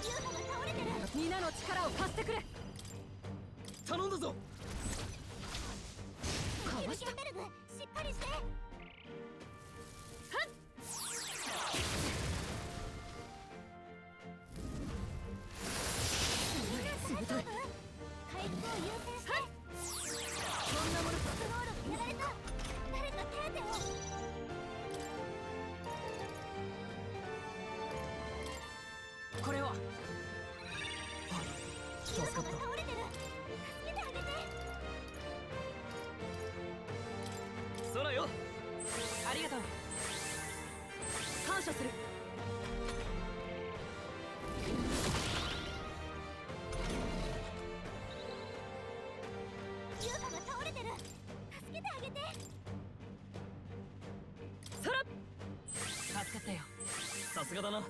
ユーファが倒れてる。みんなの力を貸してくれ。頼んだぞ。ユルケンベルグ、しっかりして。大丈夫？回復を優先して。こんなものパトロールやられた。誰か手当てを。これは助かった。倒れてる。助けてあげて。空よ。ありがとう。感謝する。ユーファが倒れてる。助けてあげて。空。助かったよ。さすがだな。ユ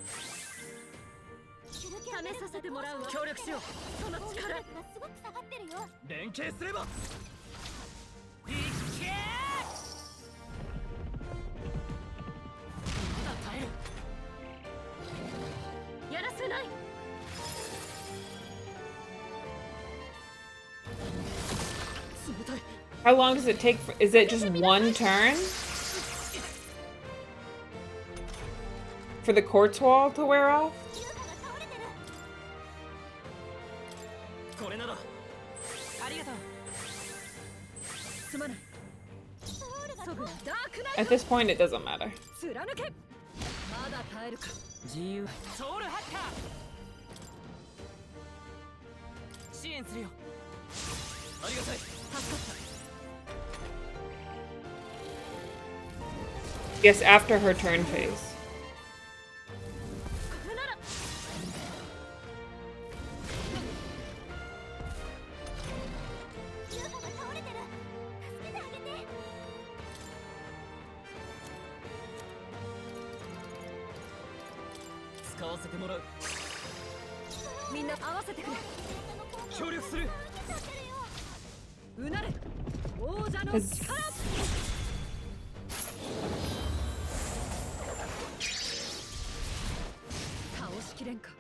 ルケンベルグが試させてもらうわ。協力しよう。その攻撃力。力がすごく下がってるよ。連携すれば。いっけー。まだ耐える。やらせない。冷たい。 How long does it take? Is it just one turn? For the quartz wall to wear off? ユーファが倒れてる。これなら。ありがとう。すまない。ソウルがソブラダークナイ At this point, it doesn't matter. ト貫け。まだ耐えるか。自由。ソウルハッカー。支援するよ。ありがたい。助かった。 Yes, after her turn phase. これなら。ユーファが倒れてる。助けてあげて。使わせてもらう。みんな合わせてくれ。協力する。うなれ。王者の力。倒しきれんか。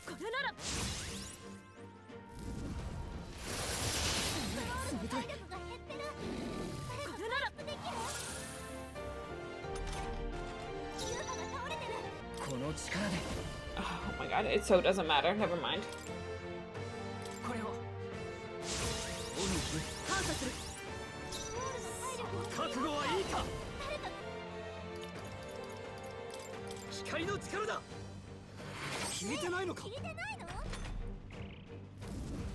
これなら。冷たい。体力が減ってる。これなら。できる？ユーファが倒れてる。この力で。 Oh my god, it so doesn't matter. Never mind. これを。感謝する。ソウルの体力を覚悟はいいか。誰か光の力だ。聞いてないのか。聞いてないの？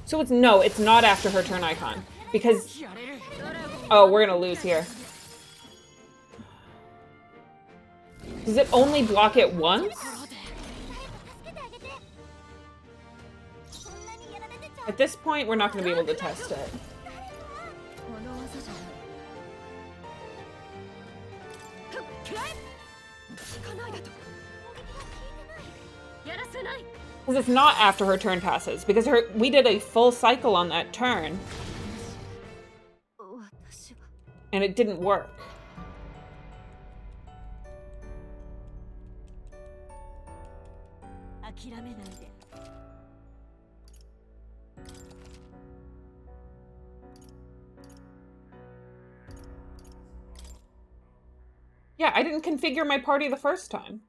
So it's no, it's not after her turn icon. Because, やれる。 oh, we're gonna lose here. Does it only block it once? 誰か助けてあげて。そんなにやられてちゃう。 At this point, we're not gonna be able to test it. この技じゃない。聞かないだと。やらせない。 Because it's not after her turn passes. Because we did a full cycle on that turn, 私は。 and it didn't work. 諦めないで。 Yeah, I didn't configure my party the first time.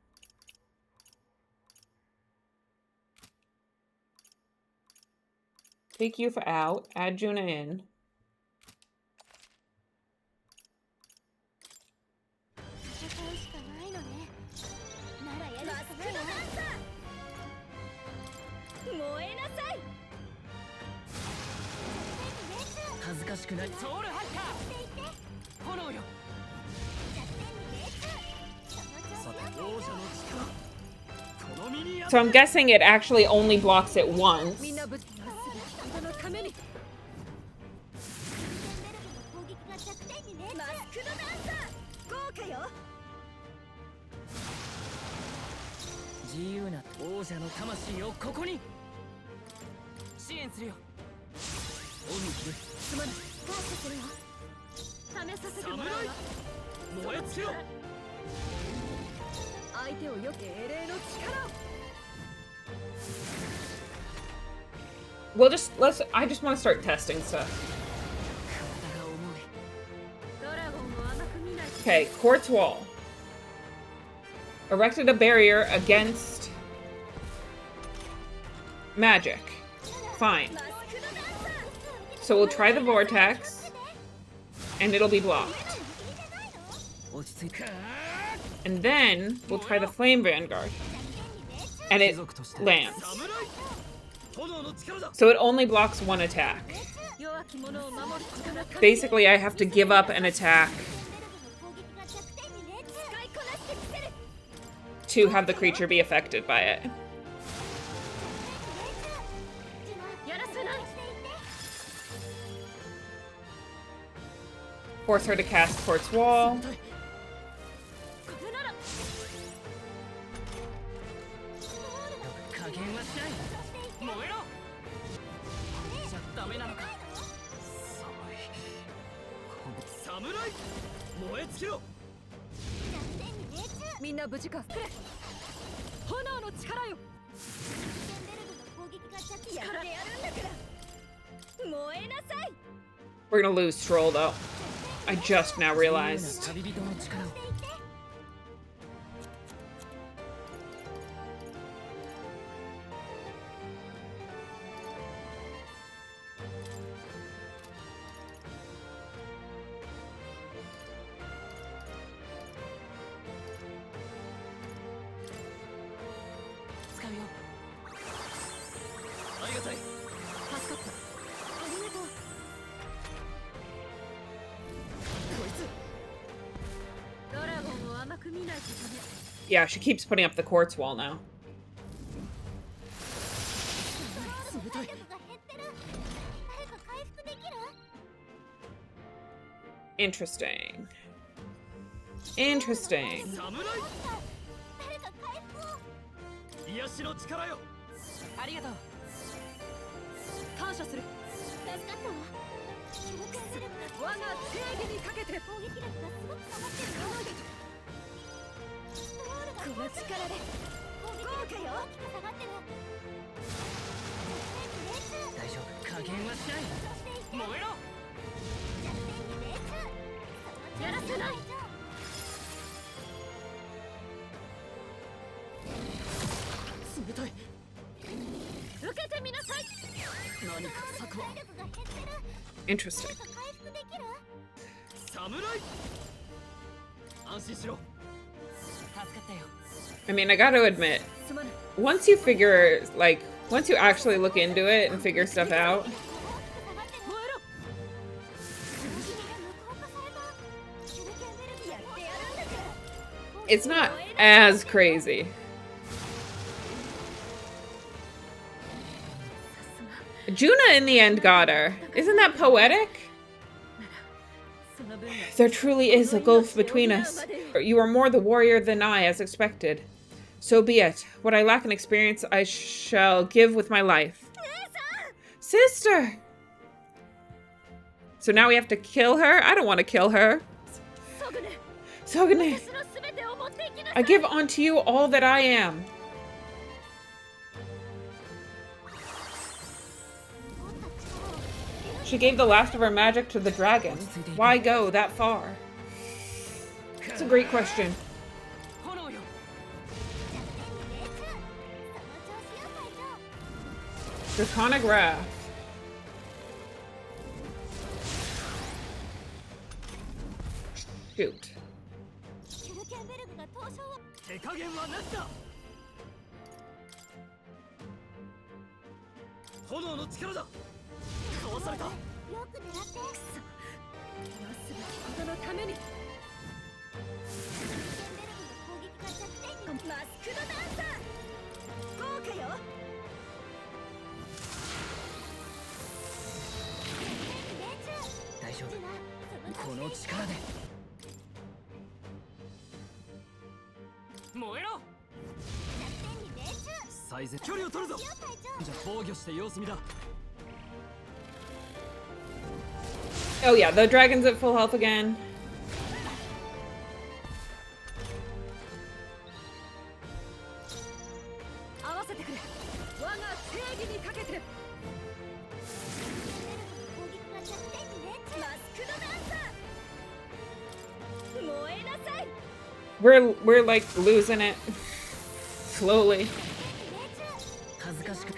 Take Yufa out, add Juna in. So I'm guessing it actually only blocks it once. みんな無事人のために マスクドダンサー豪華よ自由な王者の魂をここに支援するよ恩に着るすまない感謝するよ試させてもらうわ燃え尽きろ相手をよけ英霊の力を We'll just I just want to start testing stuff. Okay, quartz wall. Erected a barrier against magic. Fine. So we'll try the vortex and it'll be blocked. And then we'll try the flame vanguard and it lands. So it only blocks one attack. Basically, I have to give up an attack to have the creature be affected by it. Force her to cast Quartz Wall. We're gonna lose Stroll though. I just now realized. Yeah, she keeps putting up the quartz wall now. Interesting. Interesting. Interesting. I mean, I gotta admit, once you actually look into it and figure stuff out, it's not as crazy. Juna in the end got her. Isn't that poetic? There truly is a gulf between us. You are more the warrior than I, as expected. So be it. What I lack in experience, I shall give with my life. Sister! So now we have to kill her? I don't want to kill her. Sogune! I give unto you all that I am. She gave the last of her magic to the dragon. Why go that far? It's a great question. Draconic Wrath. Shoot. よく狙って。なすべきことのために。エンベルムの攻撃が弱点に。マスクドダンサー豪華よ。大丈夫、この力で燃えろ。弱点に命中。最善距離を取るぞ。じゃあ防御して様子見だ。 Oh yeah, the dragon's at full health again. 合わせてくれ。我が正義にかけて。攻撃が弱点に命中。マスクドダンサー燃えなさい。 We're like losing it slowly. 恥ずかしく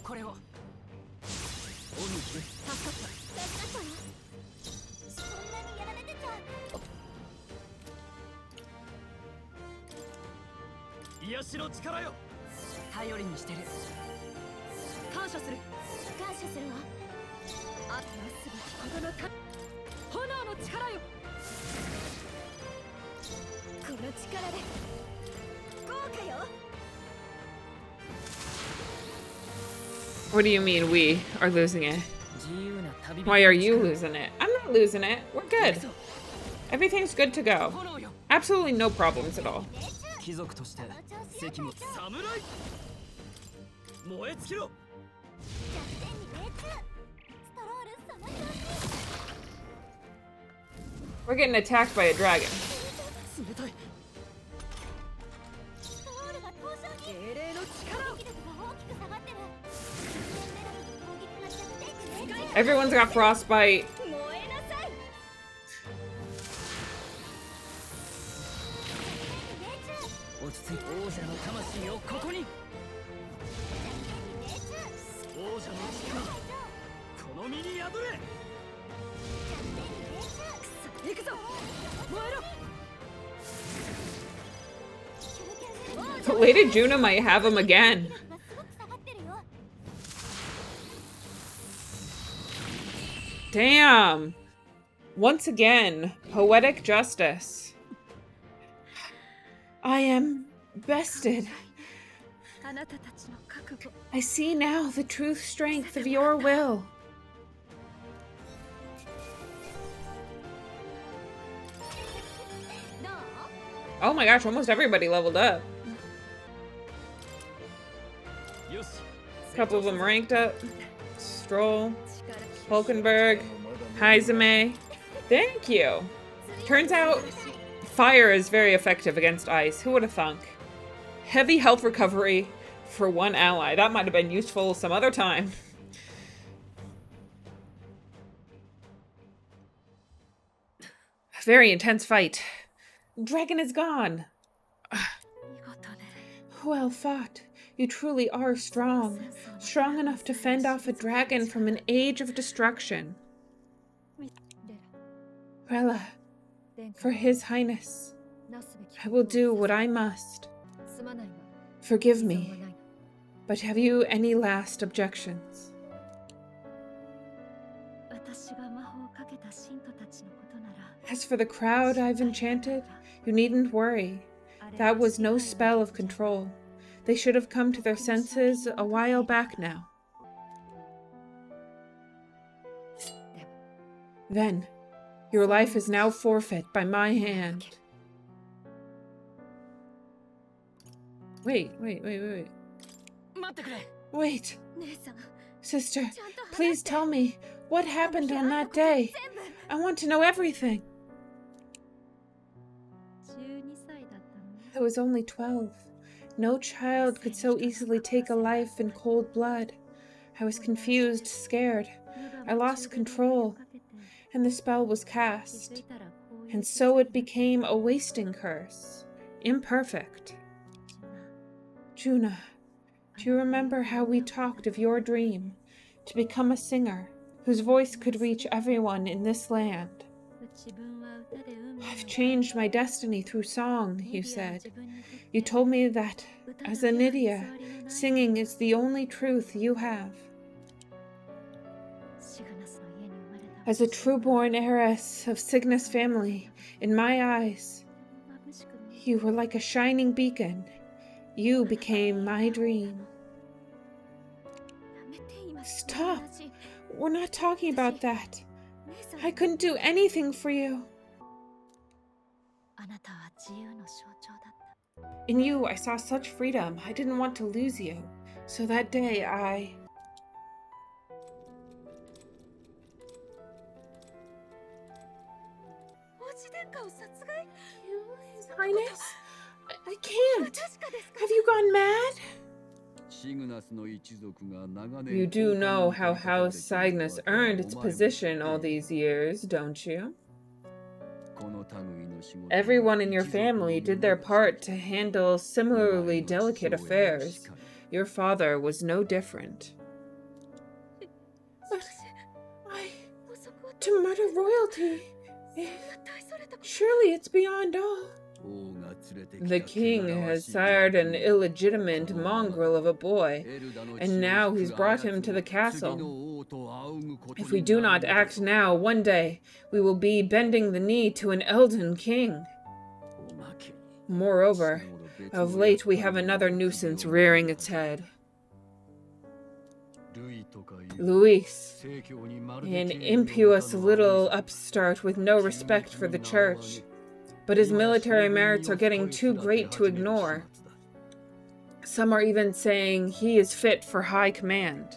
これを。オミ助かった。助かったわ。そんなにやられてちゃ。癒しの力よ。頼りにしてる。感謝する。感謝するわ。あ、なすべきことのた炎の力よ。この力で豪華よ。 What do you mean we are losing it? Why are you losing it? I'm not losing it. We're good. Everything's good to go. Absolutely no problems at all. 貴族として責務侍燃え尽きろ。弱点に命中。ストロールその調子。 We're getting attacked by a dragon. 冷たい。ストロールが凍傷に。精霊の力を。攻撃力が大きく下がってる。エンベルムの攻撃が弱点に命中。 Everyone's got frostbite. 燃えなさい。落ち着いて王者の魂をここに。王者の力この身に宿れ。行くぞ。燃えろ。 So Lady Juna might have him again. Damn. Once again, poetic justice. I am bested. あなたたちの覚悟。 I see now the true strength of your will. Oh my gosh, almost everybody leveled up. A couple of them ranked up. Stroll, Hulkenberg, Heizame. Thank you. Turns out fire is very effective against ice. Who would have thunk? Heavy health recovery for one ally. That might have been useful some other time. Very intense fight. Dragon is gone. Well fought. You truly are strong. Strong enough to fend off a dragon from an age of destruction. Rella, for His Highness, I will do what I must. Forgive me, but have you any last objections? As for the crowd I've enchanted, you needn't worry. That was no spell of control. They should have come to their senses a while back now. Then, your life is now forfeit by my hand. Wait. Wait. Sister, please tell me, what happened on that day? I want to know everything. I was only 12. No child could so easily take a life in cold blood. I was confused, scared. I lost control, and the spell was cast. And so it became a wasting curse. Imperfect. Juna, do you remember how we talked of your dream? To become a singer, whose voice could reach everyone in this land. I've changed my destiny through song, you said. You told me that, as a Nydia, singing is the only truth you have. As a true-born heiress of Cygnus family, in my eyes, you were like a shining beacon. You became my dream. Stop! We're not talking about that. I couldn't do anything for you. In you, I saw such freedom. I didn't want to lose you. So that day, His Highness? I can't. Have you gone mad? You do know how House Cygnus earned its position all these years, don't you? Everyone in your family did their part to handle similarly delicate affairs. Your father was no different. But to murder royalty, surely it's beyond all. The king has sired an illegitimate mongrel of a boy, and now he's brought him to the castle. If we do not act now, one day we will be bending the knee to an Elden king. Moreover, of late we have another nuisance rearing its head. Luis, an impious little upstart with no respect for the church. But his military merits are getting too great to ignore. Some are even saying he is fit for high command.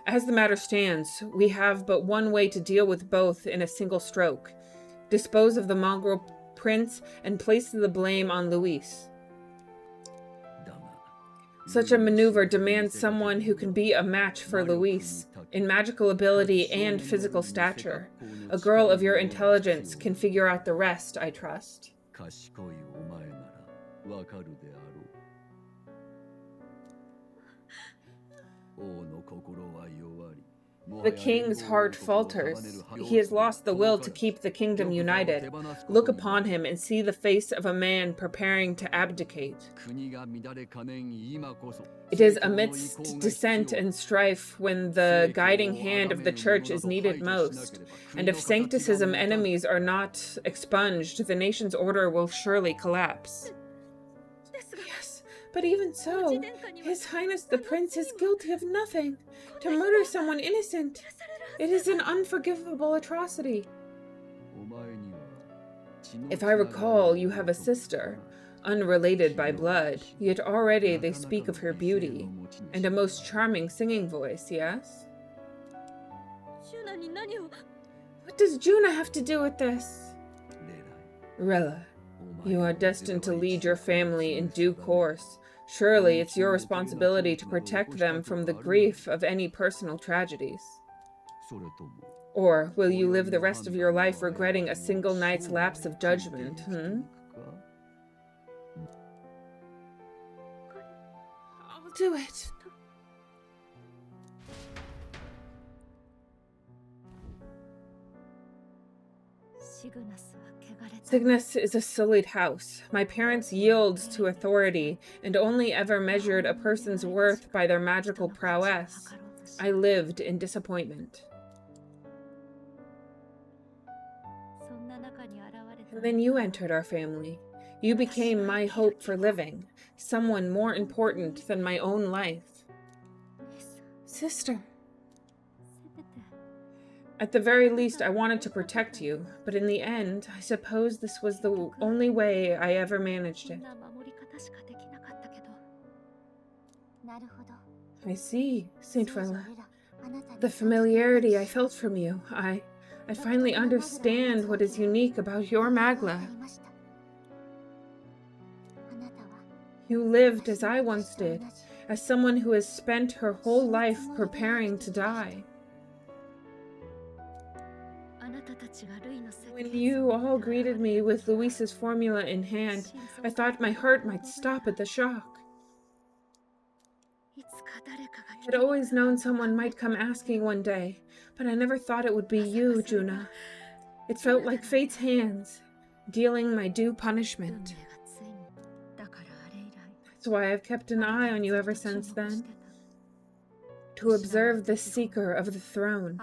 As the matter stands, we have but one way to deal with both in a single stroke. Dispose of the mongrel prince and place the blame on Luis. Such a maneuver demands someone who can be a match for Luis in magical ability and physical stature. A girl of your intelligence can figure out the rest, I trust. The king's heart falters. He has lost the will to keep the kingdom united. Look upon him and see the face of a man preparing to abdicate. It is amidst dissent and strife when the guiding hand of the church is needed most. And if sancticism enemies are not expunged, the nation's order will surely collapse. Yes, but even so, His Highness the Prince is guilty of nothing. To murder someone innocent, it is an unforgivable atrocity. If I recall, you have a sister, unrelated by blood, yet already they speak of her beauty, and a most charming singing voice, yes? What does Juna have to do with this? Rella, you are destined to lead your family in due course. Surely it's your responsibility to protect them from the grief of any personal tragedies. Or will you live the rest of your life regretting a single night's lapse of judgment, I'll do it. Cygnus is a sullied house. My parents yield to authority and only ever measured a person's worth by their magical prowess. I lived in disappointment. And then you entered our family. You became my hope for living, someone more important than my own life. Sister. At the very least, I wanted to protect you, but in the end, I suppose this was the only way I ever managed it. I see, Saint Rella. The familiarity I felt from you, I finally understand what is unique about your Magla. You lived as I once did, as someone who has spent her whole life preparing to die. When you all greeted me with Luis's formula in hand, I thought my heart might stop at the shock. I had always known someone might come asking one day, but I never thought it would be you, Juna. It felt like fate's hands, dealing my due punishment. That's why I've kept an eye on you ever since then. to observe this seeker of the throne,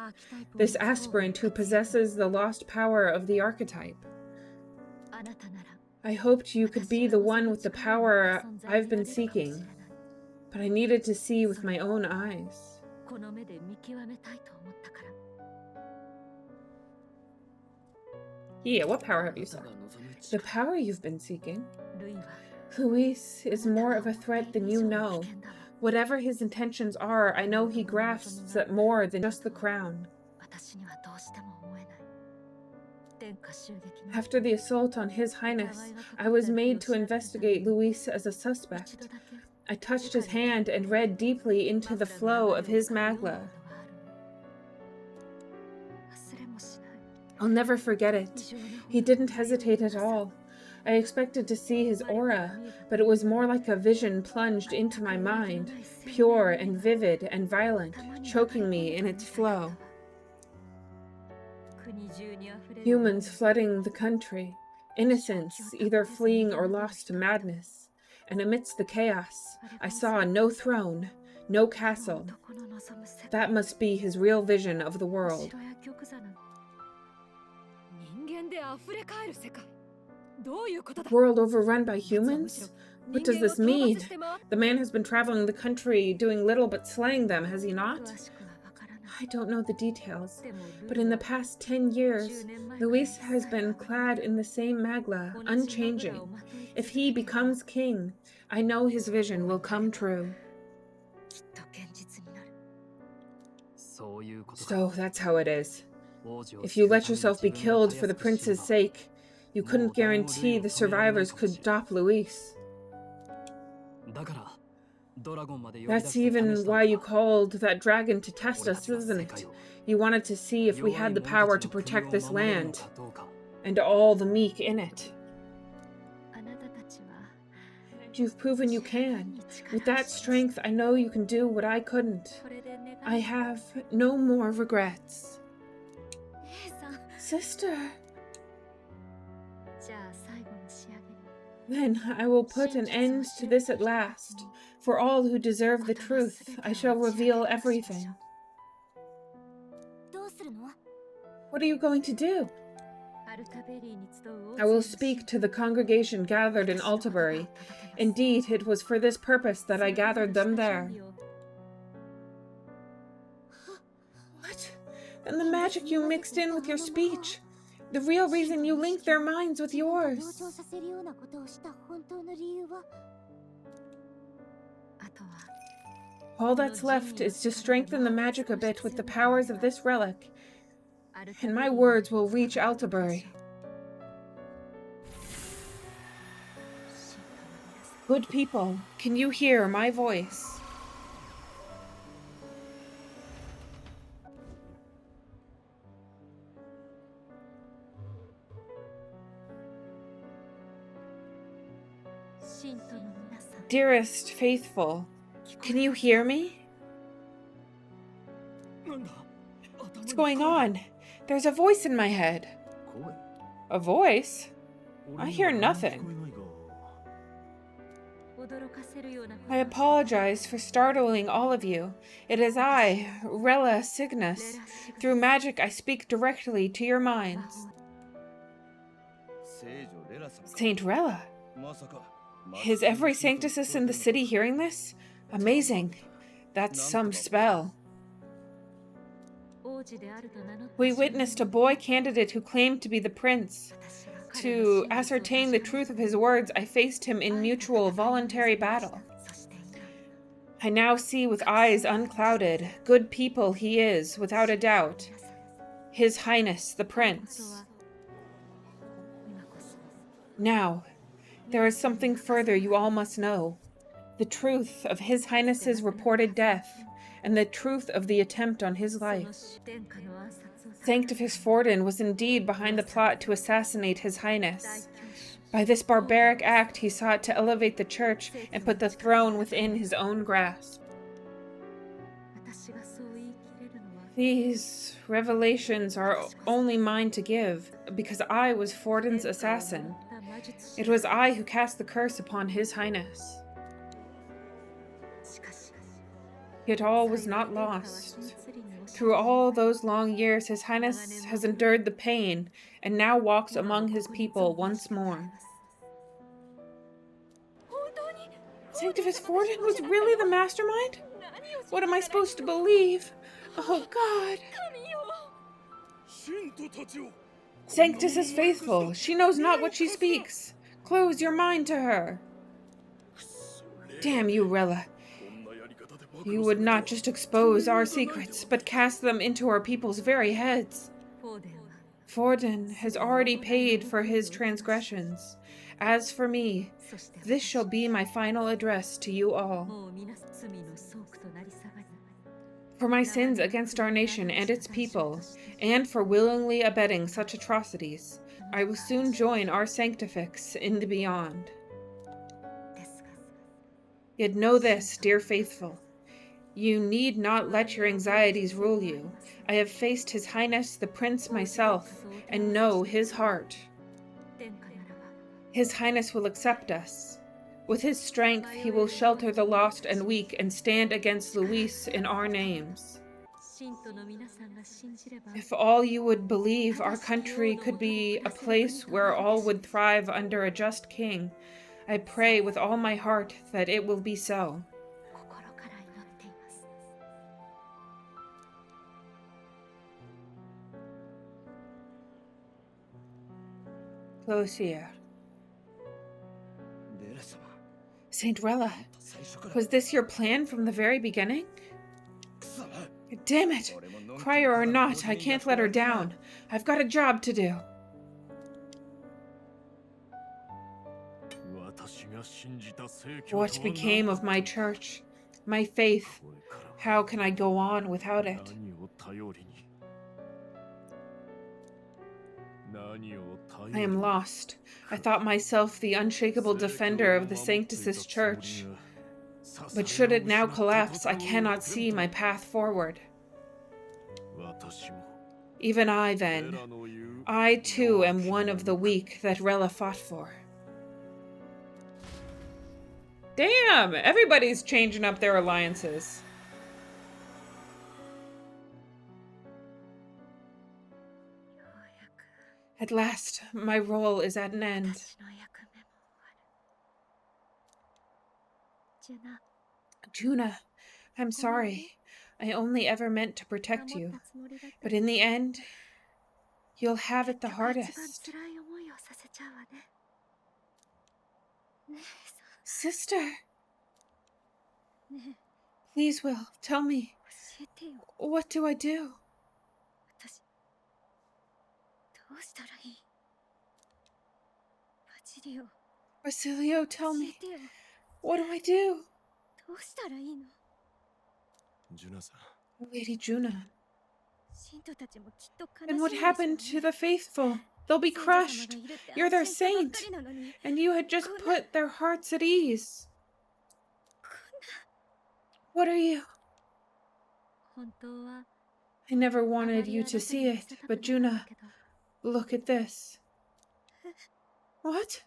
this aspirant who possesses the lost power of the archetype. I hoped you could be the one with the power I've been seeking, but I needed to see with my own eyes. Yeah, what power have you sought? The power you've been seeking. Luis is more of a threat than you know. Whatever his intentions are, I know he grasps at more than just the crown. After the assault on His Highness, I was made to investigate Luis as a suspect. I touched his hand and read deeply into the flow of his magla. I'll never forget it. He didn't hesitate at all. I expected to see his aura, but it was more like a vision plunged into my mind, pure and vivid and violent, choking me in its flow. Humans flooding the country, innocents either fleeing or lost to madness. And amidst the chaos, I saw no throne, no castle. That must be his real vision of the world. World overrun by humans? What does this mean? The man has been traveling the country doing little but slaying them, has he not? I don't know the details, but in the past 10 years, Luis has been clad in the same magla, unchanging. If he becomes king, I know his vision will come true. So that's how it is. If you let yourself be killed for the prince's sake, you couldn't guarantee the survivors could stop Luis. That's even why you called that dragon to test us, isn't it? You wanted to see if we had the power to protect this land, and all the meek in it. You've proven you can. With that strength, I know you can do what I couldn't. I have no more regrets. Sister. Then I will put an end to this at last. For all who deserve the truth, I shall reveal everything. What are you going to do? I will speak to the congregation gathered in Altabury. Indeed, it was for this purpose that I gathered them there. What? Then the magic you mixed in with your speech. The real reason you linked their minds with yours. All that's left is to strengthen the magic a bit with the powers of this relic, and my words will reach Altabury. Good people, can you hear my voice? Dearest faithful, can you hear me? What's going on? There's a voice in my head. A voice? I hear nothing. I apologize for startling all of you. It is I, Rella Cygnus. Through magic, I speak directly to your minds. Saint Rella? Is every Sanctus in the city hearing this? Amazing. That's some spell. We witnessed a boy candidate who claimed to be the prince. To ascertain the truth of his words, I faced him in mutual voluntary battle. I now see with eyes unclouded. Good people he is, without a doubt. His Highness, the Prince. Now, there is something further you all must know. The truth of His Highness's reported death, and the truth of the attempt on his life. Sanctifus Forden was indeed behind the plot to assassinate His Highness. By this barbaric act, he sought to elevate the church and put the throne within his own grasp. These revelations are only mine to give, because I was Forden's assassin. It was I who cast the curse upon His Highness. Yet all was not lost. Through all those long years, His Highness has endured the pain and now walks among his people once more. Sanctifus Forden was really the mastermind? What am I supposed to believe? Oh, God. Sanctus is faithful. She knows not what she speaks. Close your mind to her. Damn you, Rella. You would not just expose our secrets, but cast them into our people's very heads. Forden has already paid for his transgressions. As for me, this shall be my final address to you all. For my sins against our nation and its people, and for willingly abetting such atrocities, I will soon join our sanctifix in the beyond. Yet know this, dear faithful, you need not let your anxieties rule you. I have faced His Highness the Prince myself, and know his heart. His Highness will accept us. With his strength, he will shelter the lost and weak and stand against Luis in our names. If all you would believe, our country could be a place where all would thrive under a just king. I pray with all my heart that it will be so. Closia. Saint Rella, was this your plan from the very beginning? Damn it! Crier or not, I can't let her down. I've got a job to do. What became of my church, my faith? How can I go on without it? I am lost. I thought myself the unshakable defender of the Sanctus' church. But should it now collapse, I cannot see my path forward. Even I, then. I, too, am one of the weak that Rella fought for. Damn! Everybody's changing up their alliances. At last, my role is at an end. Juna, I'm sorry. I only ever meant to protect you. But in the end, you'll have it the hardest. Sister! Please, Will, tell me. What do I do? Basilio, tell me. What do I do? Lady Juna. And what happened to the faithful? They'll be crushed. You're their saint. And you had just put their hearts at ease. What are you? I never wanted you to see it, but Juna, look at this. What?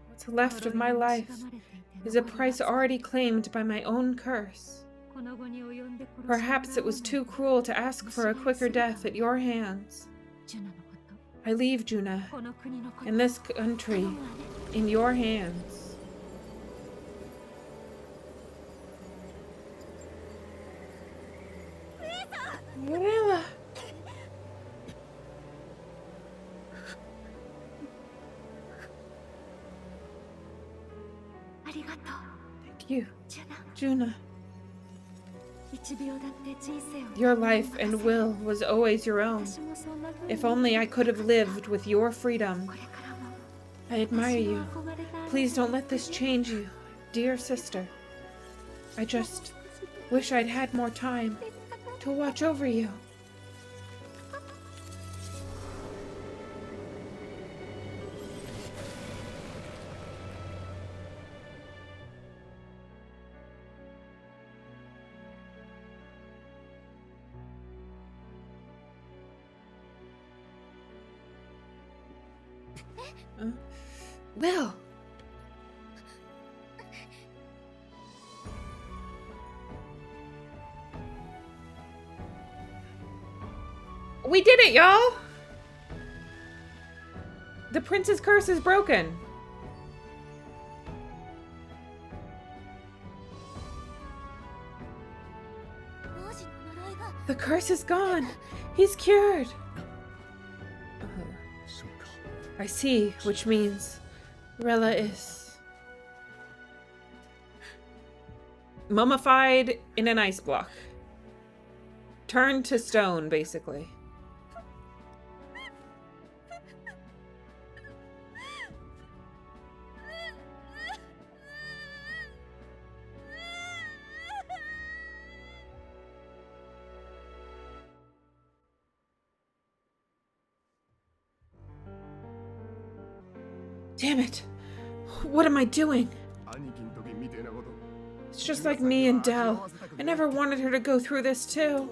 What's left of my life is a price already claimed by my own curse. Perhaps it was too cruel to ask for a quicker death at your hands. I leave Juna, and this country, in your hands. Rella! Thank you, Juna. Your life and will was always your own. If only I could have lived with your freedom. I admire you. Please don't let this change you, dear sister. I just wish I'd had more time to watch over you. Will! We did it, y'all! The prince's curse is broken. The curse is gone. He's cured. I see, which means Rella is mummified in an ice block. Turned to stone, basically. Damn it. What am I doing? It's just like me and Dell. I never wanted her to go through this too.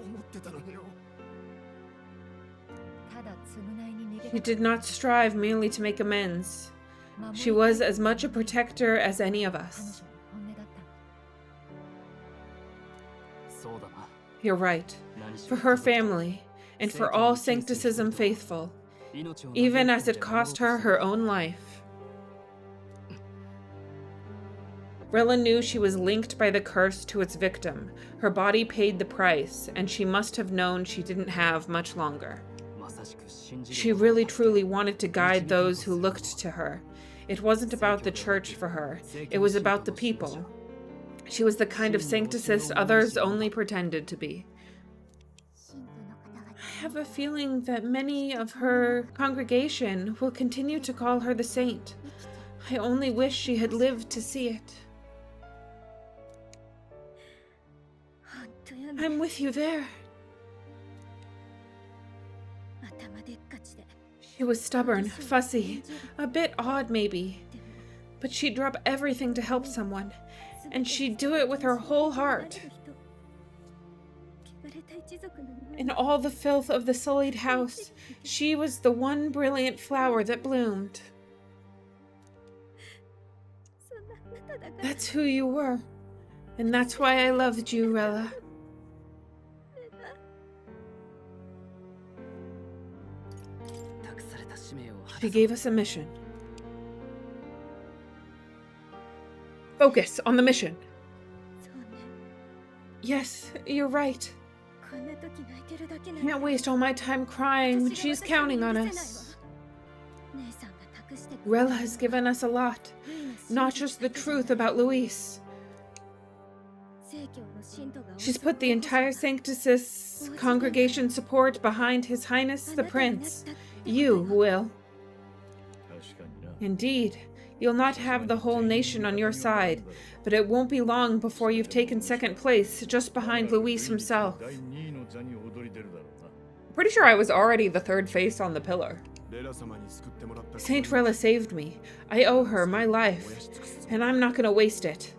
She did not strive merely to make amends. She was as much a protector as any of us. You're right. For her family, and for all Sancticism faithful, even as it cost her her own life. Rella knew she was linked by the curse to its victim. Her body paid the price, and she must have known she didn't have much longer. She really truly wanted to guide those who looked to her. It wasn't about the church for her. It was about the people. She was the kind of sancticist others only pretended to be. I have a feeling that many of her congregation will continue to call her the saint. I only wish she had lived to see it. I'm with you there. She was stubborn, fussy, a bit odd maybe, but she'd drop everything to help someone, and she'd do it with her whole heart. In all the filth of the sullied house, she was the one brilliant flower that bloomed. That's who you were, and that's why I loved you, Rella. She gave us a mission. Focus on the mission. Yes, you're right. Can't waste all my time crying when she's counting on us. Rella has given us a lot, not just the truth about Luis. She's put the entire Sancticist congregation support behind His Highness the Prince. You, Will. Indeed, you'll not have the whole nation on your side, but it won't be long before you've taken second place, just behind Luis himself. Pretty sure I was already the third face on the pillar. Saint Rella saved me. I owe her my life, and I'm not gonna waste it.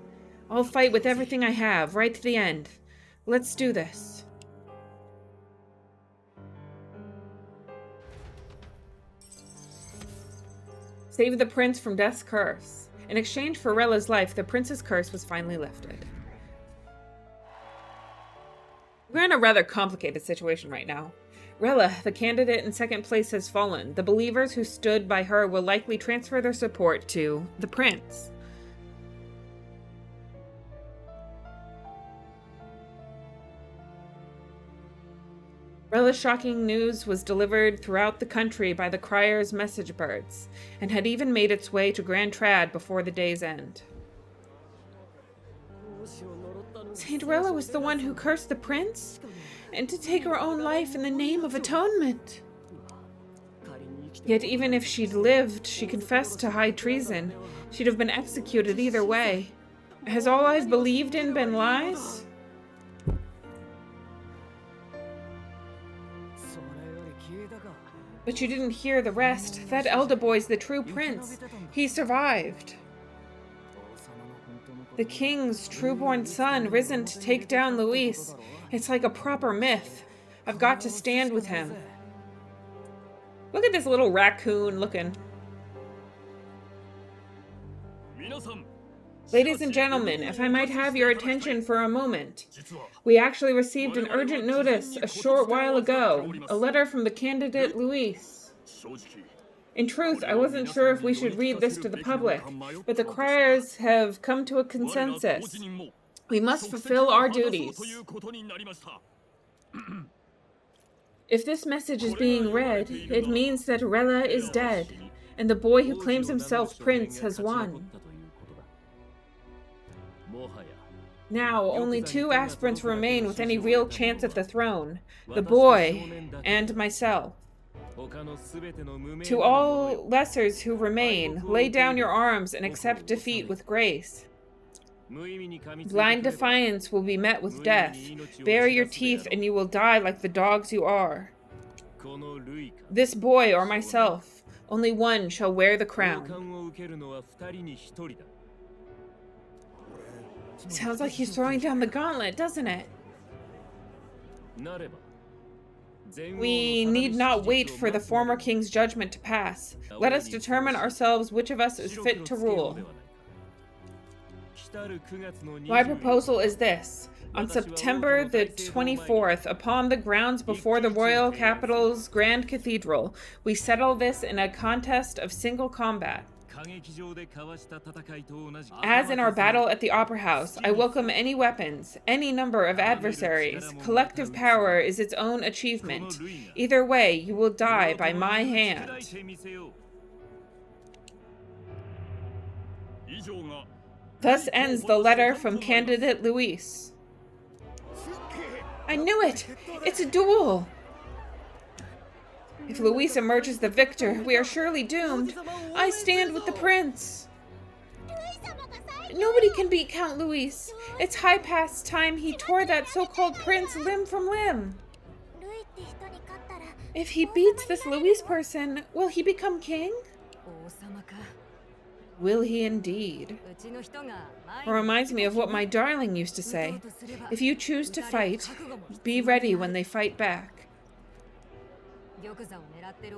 I'll fight with everything I have, right to the end. Let's do this. Save the prince from death's curse. In exchange for Rella's life, the prince's curse was finally lifted. We're in a rather complicated situation right now. Rella, the candidate in second place, has fallen. The believers who stood by her will likely transfer their support to the prince. Rella's shocking news was delivered throughout the country by the Crier's message birds, and had even made its way to Grand Trad before the day's end. Saint Rella was the one who cursed the prince, and to take her own life in the name of atonement. Yet even if she'd lived, she confessed to high treason. She'd have been executed either way. Has all I've believed in been lies? But you didn't hear the rest. That elder boy's the true prince. He survived. The king's true-born son risen to take down Luis. It's like a proper myth. I've got to stand with him. Look at this little raccoon looking. Ladies and gentlemen, if I might have your attention for a moment. We actually received an urgent notice a short while ago, a letter from the candidate Luis. In truth, I wasn't sure if we should read this to the public, but the criers have come to a consensus. We must fulfill our duties. If this message is being read, it means that Rella is dead, and the boy who claims himself prince has won. Now, only 2 aspirants remain with any real chance at the throne, the boy and myself. To all lessers who remain, lay down your arms and accept defeat with grace. Blind defiance will be met with death. Bare your teeth and you will die like the dogs you are. This boy or myself, only one shall wear the crown. Sounds like he's throwing down the gauntlet, doesn't it? We need not wait for the former king's judgment to pass. Let us determine ourselves which of us is fit to rule. My proposal is this. On September the 24th, upon the grounds before the royal capital's grand cathedral, we settle this in a contest of single combat. As in our battle at the Opera House, I welcome any weapons, any number of adversaries. Collective power is its own achievement. Either way, you will die by my hand. Thus ends the letter from candidate Luis. I knew it! It's a duel! If Luis emerges the victor, we are surely doomed. I stand with the prince. Nobody can beat Count Luis. It's high past time he tore that so-called prince limb from limb. If he beats this Luis person, will he become king? Will he indeed? It reminds me of what my darling used to say. If you choose to fight, be ready when they fight back.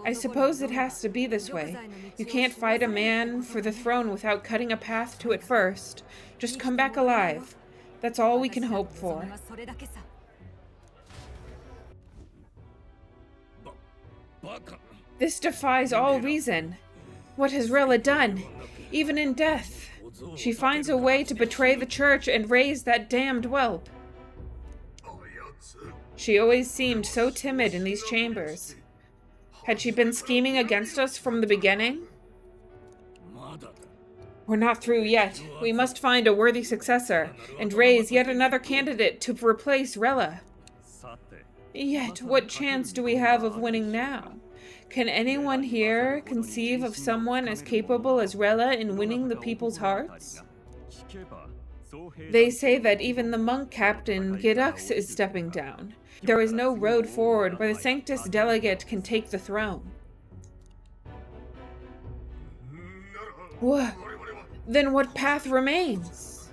I suppose it has to be this way. You can't fight a man for the throne without cutting a path to it first. Just come back alive. That's all we can hope for. This defies all reason. What has Rella done? Even in death, she finds a way to betray the church and raise that damned whelp. She always seemed so timid in these chambers. Had she been scheming against us from the beginning? We're not through yet. We must find a worthy successor and raise yet another candidate to replace Rella. Yet, what chance do we have of winning now? Can anyone here conceive of someone as capable as Rella in winning the people's hearts? They say that even the monk captain Gidux is stepping down. There is no road forward where the Sanctus Delegate can take the throne. Then what path remains?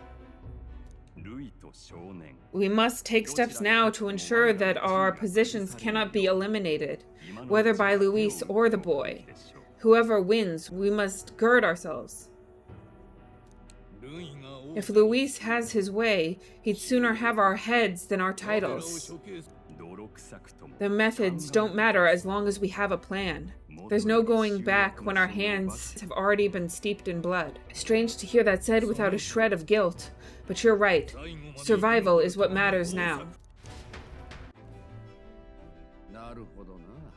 We must take steps now to ensure that our positions cannot be eliminated, whether by Luis or the boy. Whoever wins, we must gird ourselves. If Luis has his way, he'd sooner have our heads than our titles. The methods don't matter as long as we have a plan. There's no going back when our hands have already been steeped in blood. Strange to hear that said without a shred of guilt, but you're right. Survival is what matters now.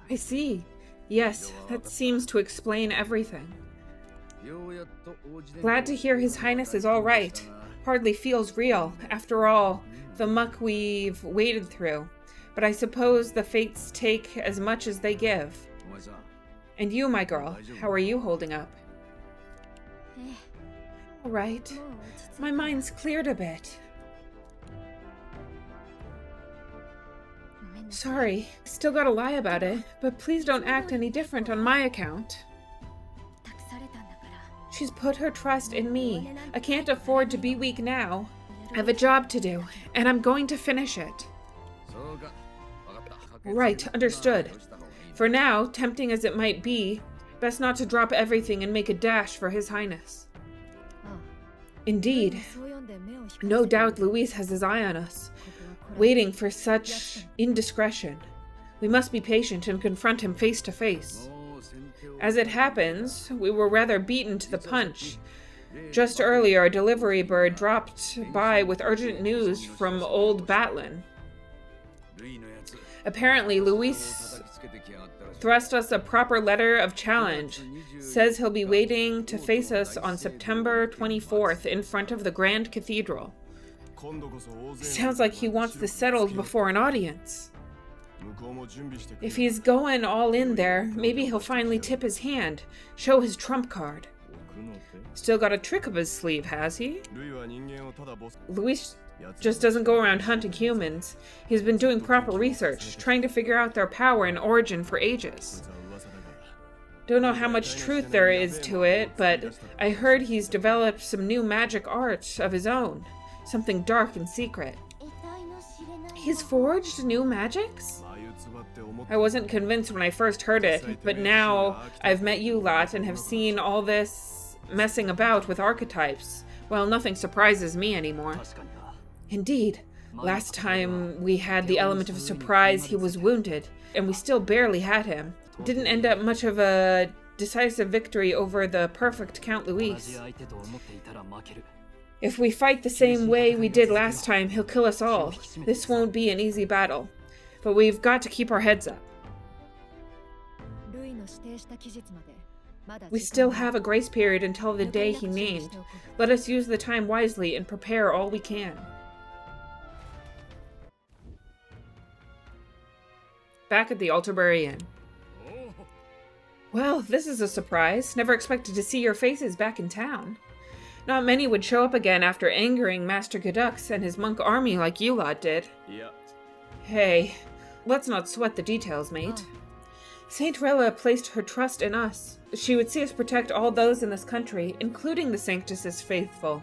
I see. Yes, that seems to explain everything. Glad to hear His Highness is all right. Hardly feels real. After all, the muck we've waded through. But I suppose the fates take as much as they give. And you, my girl, how are you holding up? All right. My mind's cleared a bit. Sorry, still gotta lie about it, but please don't act any different on my account. She's put her trust in me. I can't afford to be weak now. I have a job to do, and I'm going to finish it. Right, understood. For now, tempting as it might be, best not to drop everything and make a dash for His Highness. Indeed. No doubt Luis has his eye on us, waiting for such indiscretion. We must be patient and confront him face to face. As it happens, we were rather beaten to the punch. Just earlier, a delivery bird dropped by with urgent news from old Batlin. Apparently, Luis thrust us a proper letter of challenge. Says he'll be waiting to face us on September 24th in front of the Grand Cathedral. Sounds like he wants this settled before an audience. If he's going all in there, maybe he'll finally tip his hand, show his trump card. Still got a trick up his sleeve, has he? Luis just doesn't go around hunting humans. He's been doing proper research, trying to figure out their power and origin for ages. Don't know how much truth there is to it, but I heard he's developed some new magic art of his own. Something dark and secret. He's forged new magics? I wasn't convinced when I first heard it, but now I've met you lot and have seen all this messing about with archetypes. Well, nothing surprises me anymore. Indeed, last time we had the element of surprise, he was wounded, and we still barely had him. Didn't end up much of a decisive victory over the perfect Count Luis. If we fight the same way we did last time, he'll kill us all. This won't be an easy battle, but we've got to keep our heads up. We still have a grace period until the day he named. Let us use the time wisely and prepare all we can. Back at the Alterbury Inn. Well, this is a surprise. Never expected to see your faces back in town. Not many would show up again after angering Master Gadux and his monk army like you lot did. Yeah. Hey, let's not sweat the details, mate. Saint Rella placed her trust in us. She would see us protect all those in this country, including the Sanctus' faithful.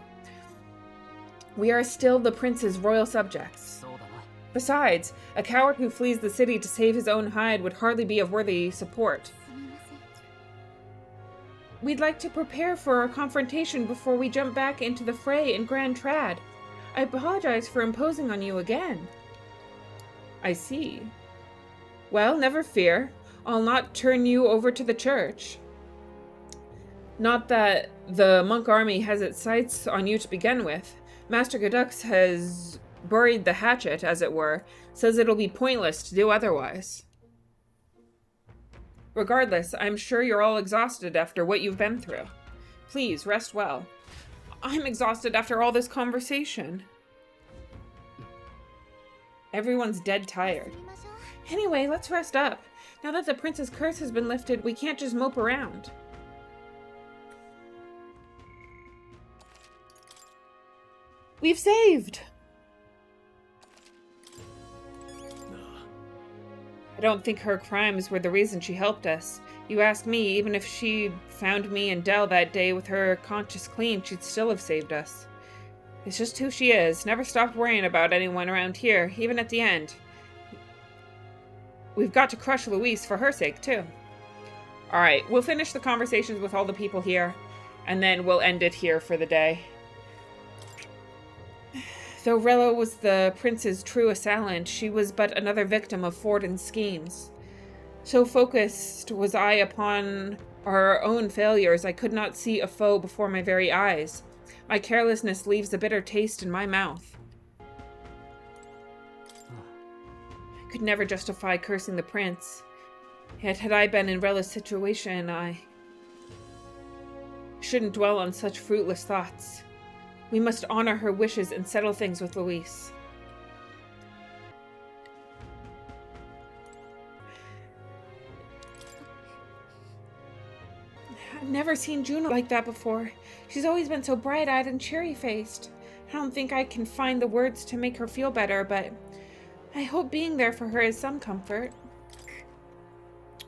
We are still the prince's royal subjects. Besides, a coward who flees the city to save his own hide would hardly be of worthy support. We'd like to prepare for a confrontation before we jump back into the fray in Grand Trad. I apologize for imposing on you again. I see. Well, never fear. I'll not turn you over to the church. Not that the monk army has its sights on you to begin with. Master Gadux has buried the hatchet, as it were, says it'll be pointless to do otherwise. Regardless, I'm sure you're all exhausted after what you've been through. Please, rest well. I'm exhausted after all this conversation. Everyone's dead tired. Anyway, let's rest up. Now that the prince's curse has been lifted, we can't just mope around. We've saved! I don't think her crimes were the reason she helped us. You ask me, even if she found me and Dell that day with her conscience clean, she'd still have saved us. It's just who she is. Never stopped worrying about anyone around here, even at the end. We've got to crush Luis for her sake, too. Alright, we'll finish the conversations with all the people here, and then we'll end it here for the day. Though Rella was the prince's true assailant, she was but another victim of Forden's schemes. So focused was I upon our own failures, I could not see a foe before my very eyes. My carelessness leaves a bitter taste in my mouth. I could never justify cursing the prince. Yet had I been in Rella's situation, I shouldn't dwell on such fruitless thoughts. We must honor her wishes and settle things with Luis. I've never seen Juno like that before. She's always been so bright-eyed and cheery-faced. I don't think I can find the words to make her feel better, but I hope being there for her is some comfort.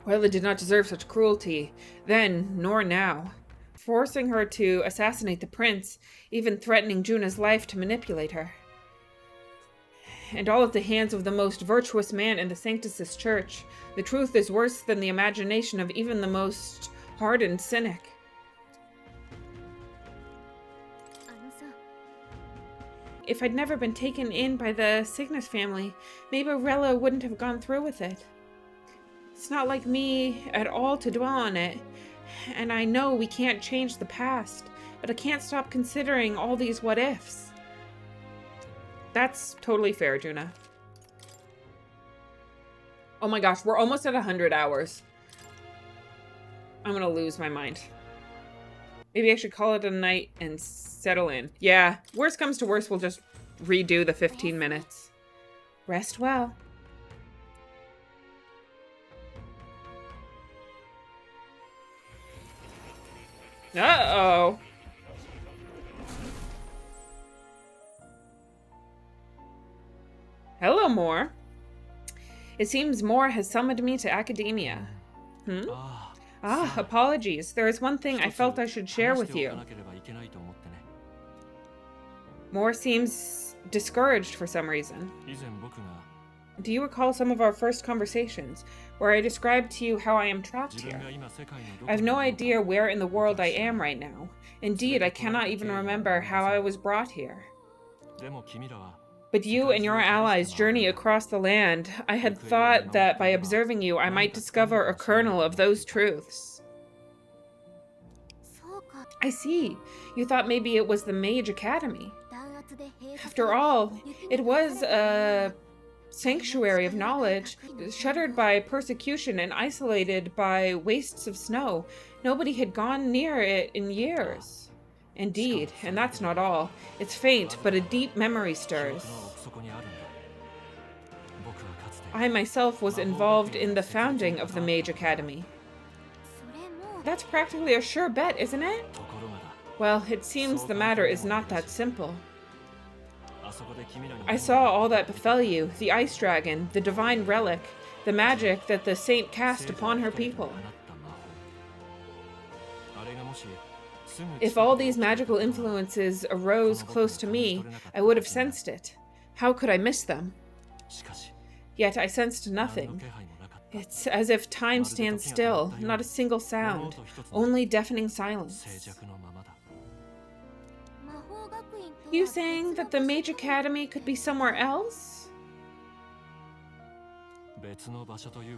Rella did not deserve such cruelty, then nor now. Forcing her to assassinate the prince, even threatening Juna's life to manipulate her. And all at the hands of the most virtuous man in the Sanctus' church. The truth is worse than the imagination of even the most hardened cynic. if I'd never been taken in by the Cygnus family, maybe Rella wouldn't have gone through with it. It's not like me at all to dwell on it, and I know we can't change the past, but I can't stop considering all these what-ifs. That's totally fair, Juna. Oh my gosh, we're almost at 100 hours. I'm gonna lose my mind. Maybe I should call it a night and settle in. Yeah, worst comes to worst, we'll just redo the 15 minutes. Rest well. Uh-oh. Hello, Moore. It seems Moore has summoned me to academia. Apologies. There is one thing I felt I should share with you. Moore seems discouraged for some reason. Do you recall some of our first conversations, where I described to you how I am trapped here? I have no idea where in the world I am right now. Indeed, I cannot even remember how I was brought here. But you and your allies journey across the land. I had thought that by observing you, I might discover a kernel of those truths. I see. You thought maybe it was the Mage Academy. After all, it was a sanctuary of knowledge, shuttered by persecution and isolated by wastes of snow. Nobody had gone near it in years. Indeed, and that's not all. It's faint, but a deep memory stirs. I myself was involved in the founding of the Mage Academy. That's practically a sure bet, isn't it? Well, it seems the matter is not that simple. I saw all that befell you, the ice dragon, the divine relic, the magic that the saint cast upon her people. If all these magical influences arose close to me, I would have sensed it. How could I miss them? Yet I sensed nothing. It's as if time stands still, not a single sound, only deafening silence. You saying that the Mage Academy could be somewhere else?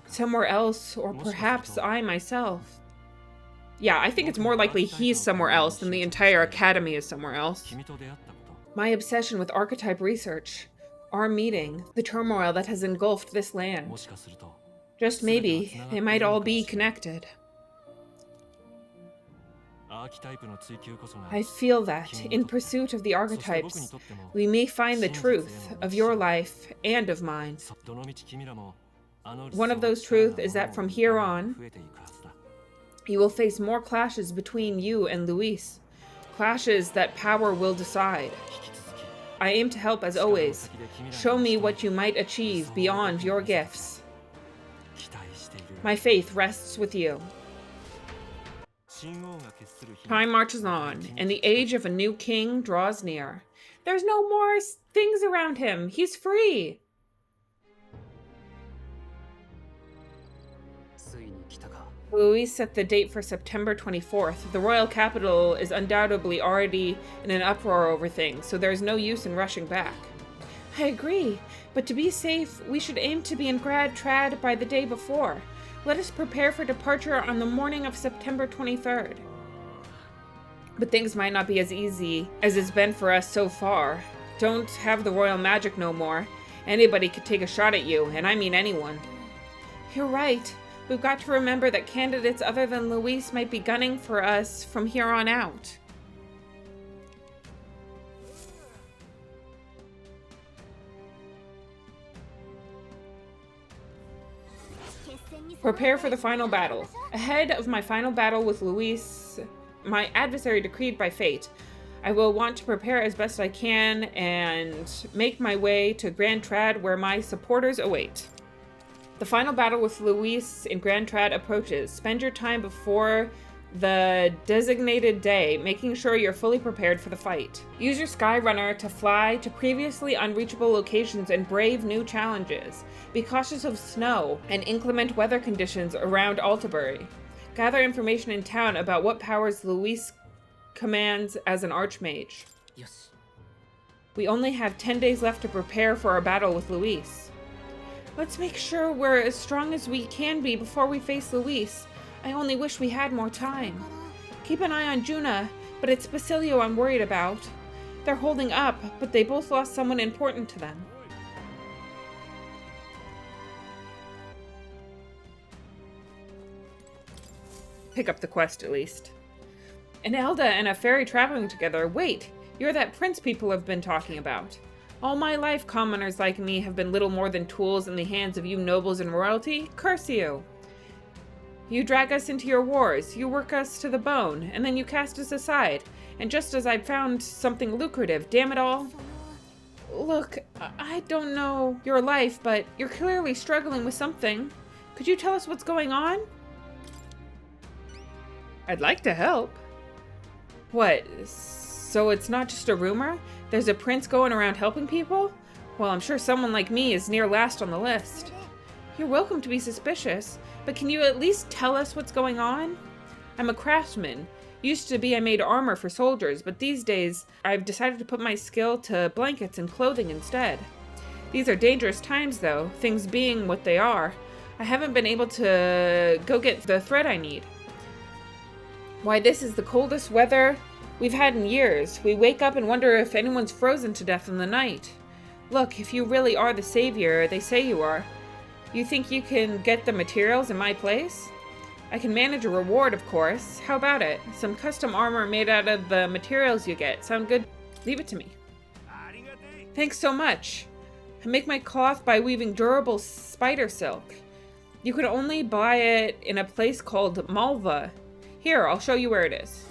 Somewhere else, or perhaps I myself. Yeah, I think it's more likely he's somewhere else than the entire academy is somewhere else. My obsession with archetype research, our meeting, the turmoil that has engulfed this land. Just maybe, they might all be connected. I feel that, in pursuit of the archetypes, we may find the truth of your life and of mine. One of those truths is that from here on, you will face more clashes between you and Luis. Clashes that power will decide. I aim to help as always. Show me what you might achieve beyond your gifts. My faith rests with you. Time marches on, and the age of a new king draws near. There's no more things around him. He's free. Luis set the date for September 24th. The royal capital is undoubtedly already in an uproar over things, so there's no use in rushing back. I agree, but to be safe, we should aim to be in Grad Trad by the day before. Let us prepare for departure on the morning of September 23rd. But things might not be as easy as it's been for us so far. Don't have the royal magic no more. Anybody could take a shot at you, and I mean anyone. You're right. We've got to remember that candidates other than Luis might be gunning for us from here on out. Prepare for the final battle. Ahead of my final battle with Luis, my adversary decreed by fate, I will want to prepare as best I can and make my way to Grand Trad where my supporters await. The final battle with Luis in Grand Trad approaches. Spend your time before the designated day, making sure you're fully prepared for the fight. Use your Skyrunner to fly to previously unreachable locations and brave new challenges. Be cautious of snow and inclement weather conditions around Altabury. Gather information in town about what powers Luis commands as an Archmage. We only have 10 days left to prepare for our battle with Luis. Let's make sure we're as strong as we can be before we face Luis. I only wish we had more time. Keep an eye on Juna, but it's Basilio I'm worried about. They're holding up, but they both lost someone important to them. Pick up the quest, at least. An Elda and a fairy traveling together. Wait, you're that prince people have been talking about. All my life, commoners like me have been little more than tools in the hands of you nobles and royalty. Curse you! You drag us into your wars, you work us to the bone, and then you cast us aside. And just as I'd found something lucrative, damn it all. Look, I don't know your life, but you're clearly struggling with something. Could you tell us what's going on? I'd like to help. What, so it's not just a rumor? There's a prince going around helping people? Well, I'm sure someone like me is near last on the list. You're welcome to be suspicious, but can you at least tell us what's going on? I'm a craftsman. Used to be I made armor for soldiers, but these days I've decided to put my skill to blankets and clothing instead. These are dangerous times though, things being what they are. I haven't been able to go get the thread I need. Why, this is the coldest weather we've had in years. We wake up and wonder if anyone's frozen to death in the night. Look, if you really are the savior they say you are, you think you can get the materials in my place? I can manage a reward, of course. How about it? Some custom armor made out of the materials you get. Sound good? Leave it to me. Thanks so much. I make my cloth by weaving durable spider silk. You can only buy it in a place called Malva. Here, I'll show you where it is.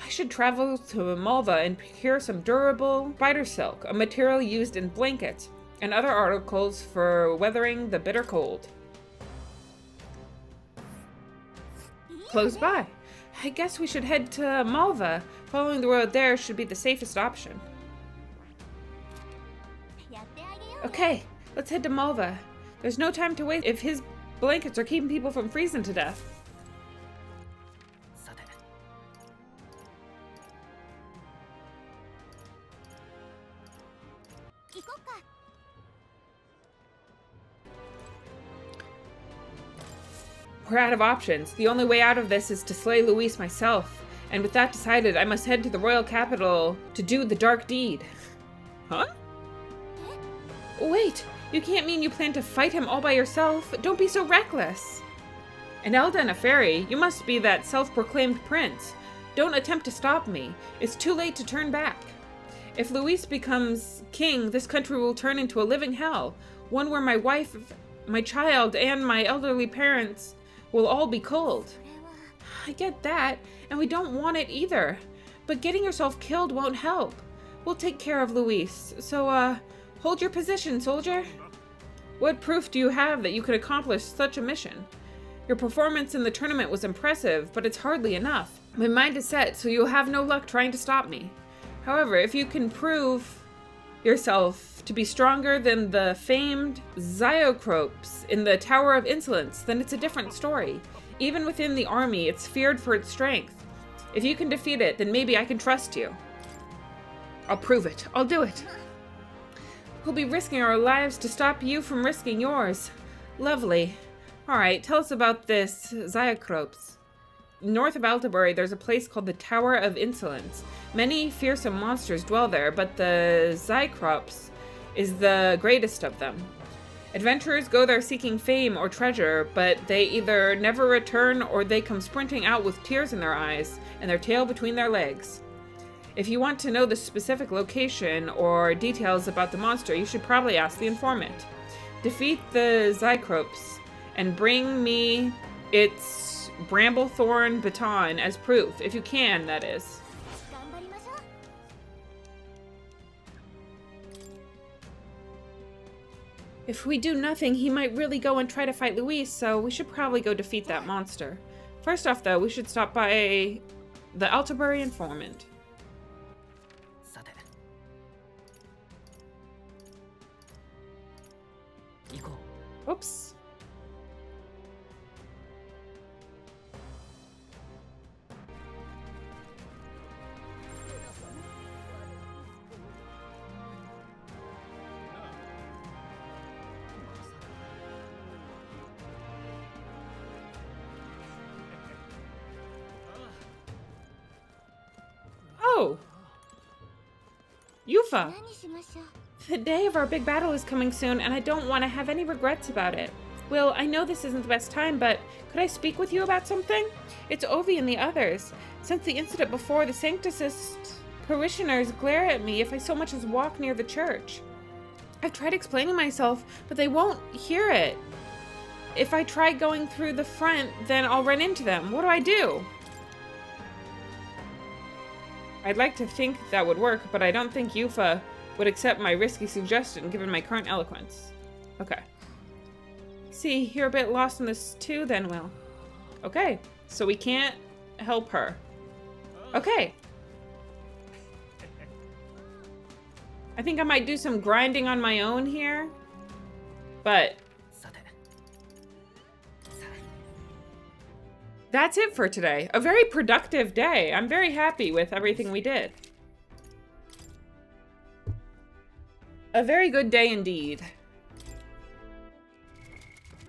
I should travel to Malva and procure some durable spider silk, a material used in blankets, and other articles for weathering the bitter cold. Close by. I guess we should head to Malva. Following the road there should be the safest option. Okay, let's head to Malva. There's no time to waste if his blankets are keeping people from freezing to death. We're out of options. The only way out of this is to slay Luis myself. And with that decided, I must head to the royal capital to do the dark deed. Huh? Wait, you can't mean you plan to fight him all by yourself. Don't be so reckless. An Elda and a fairy, you must be that self-proclaimed prince. Don't attempt to stop me. It's too late to turn back. If Luis becomes king, this country will turn into a living hell. One where my wife, my child, and my elderly parents will all be cold. I get that, and we don't want it either. But getting yourself killed won't help. We'll take care of Luis, so, hold your position, soldier. What proof do you have that you could accomplish such a mission? Your performance in the tournament was impressive, but it's hardly enough. My mind is set, so you'll have no luck trying to stop me. However, if you can prove yourself to be stronger than the famed Zyocropes in the Tower of Insolence, then it's a different story. Even within the army, it's feared for its strength. If you can defeat it, then maybe I can trust you. I'll prove it. I'll do it. We'll be risking our lives to stop you from risking yours. Lovely. Alright, tell us about this Zyocropes. North of Altabury, there's a place called the Tower of Insolence. Many fearsome monsters dwell there, but the Zycrops is the greatest of them. Adventurers go there seeking fame or treasure, but they either never return or they come sprinting out with tears in their eyes and their tail between their legs. If you want to know the specific location or details about the monster, you should probably ask the informant. Defeat the Zycrops and bring me its Bramblethorn baton as proof, if you can, that is. If we do nothing, he might really go and try to fight Luis, so we should probably go defeat that monster. First off, though, we should stop by the Altabury informant. Oops. Oh! Yufa! 何しましょう。 The day of our big battle is coming soon, and I don't want to have any regrets about it. Will, I know this isn't the best time, but could I speak with you about something? It's Ovi and the others. Since the incident before, the Sancticist parishioners glare at me if I so much as walk near the church. I've tried explaining myself, but they won't hear it. If I try going through the front, then I'll run into them. What do I do? I'd like to think that would work, but I don't think Yufa would accept my risky suggestion given my current eloquence. Okay. See, you're a bit lost in this too then, Will. Okay, so we can't help her. Okay. I think I might do some grinding on my own here, but that's it for today. A very productive day. I'm very happy with everything we did. A very good day indeed.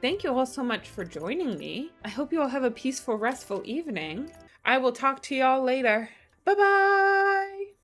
Thank you all so much for joining me. I hope you all have a peaceful, restful evening. I will talk to y'all later. Bye-bye!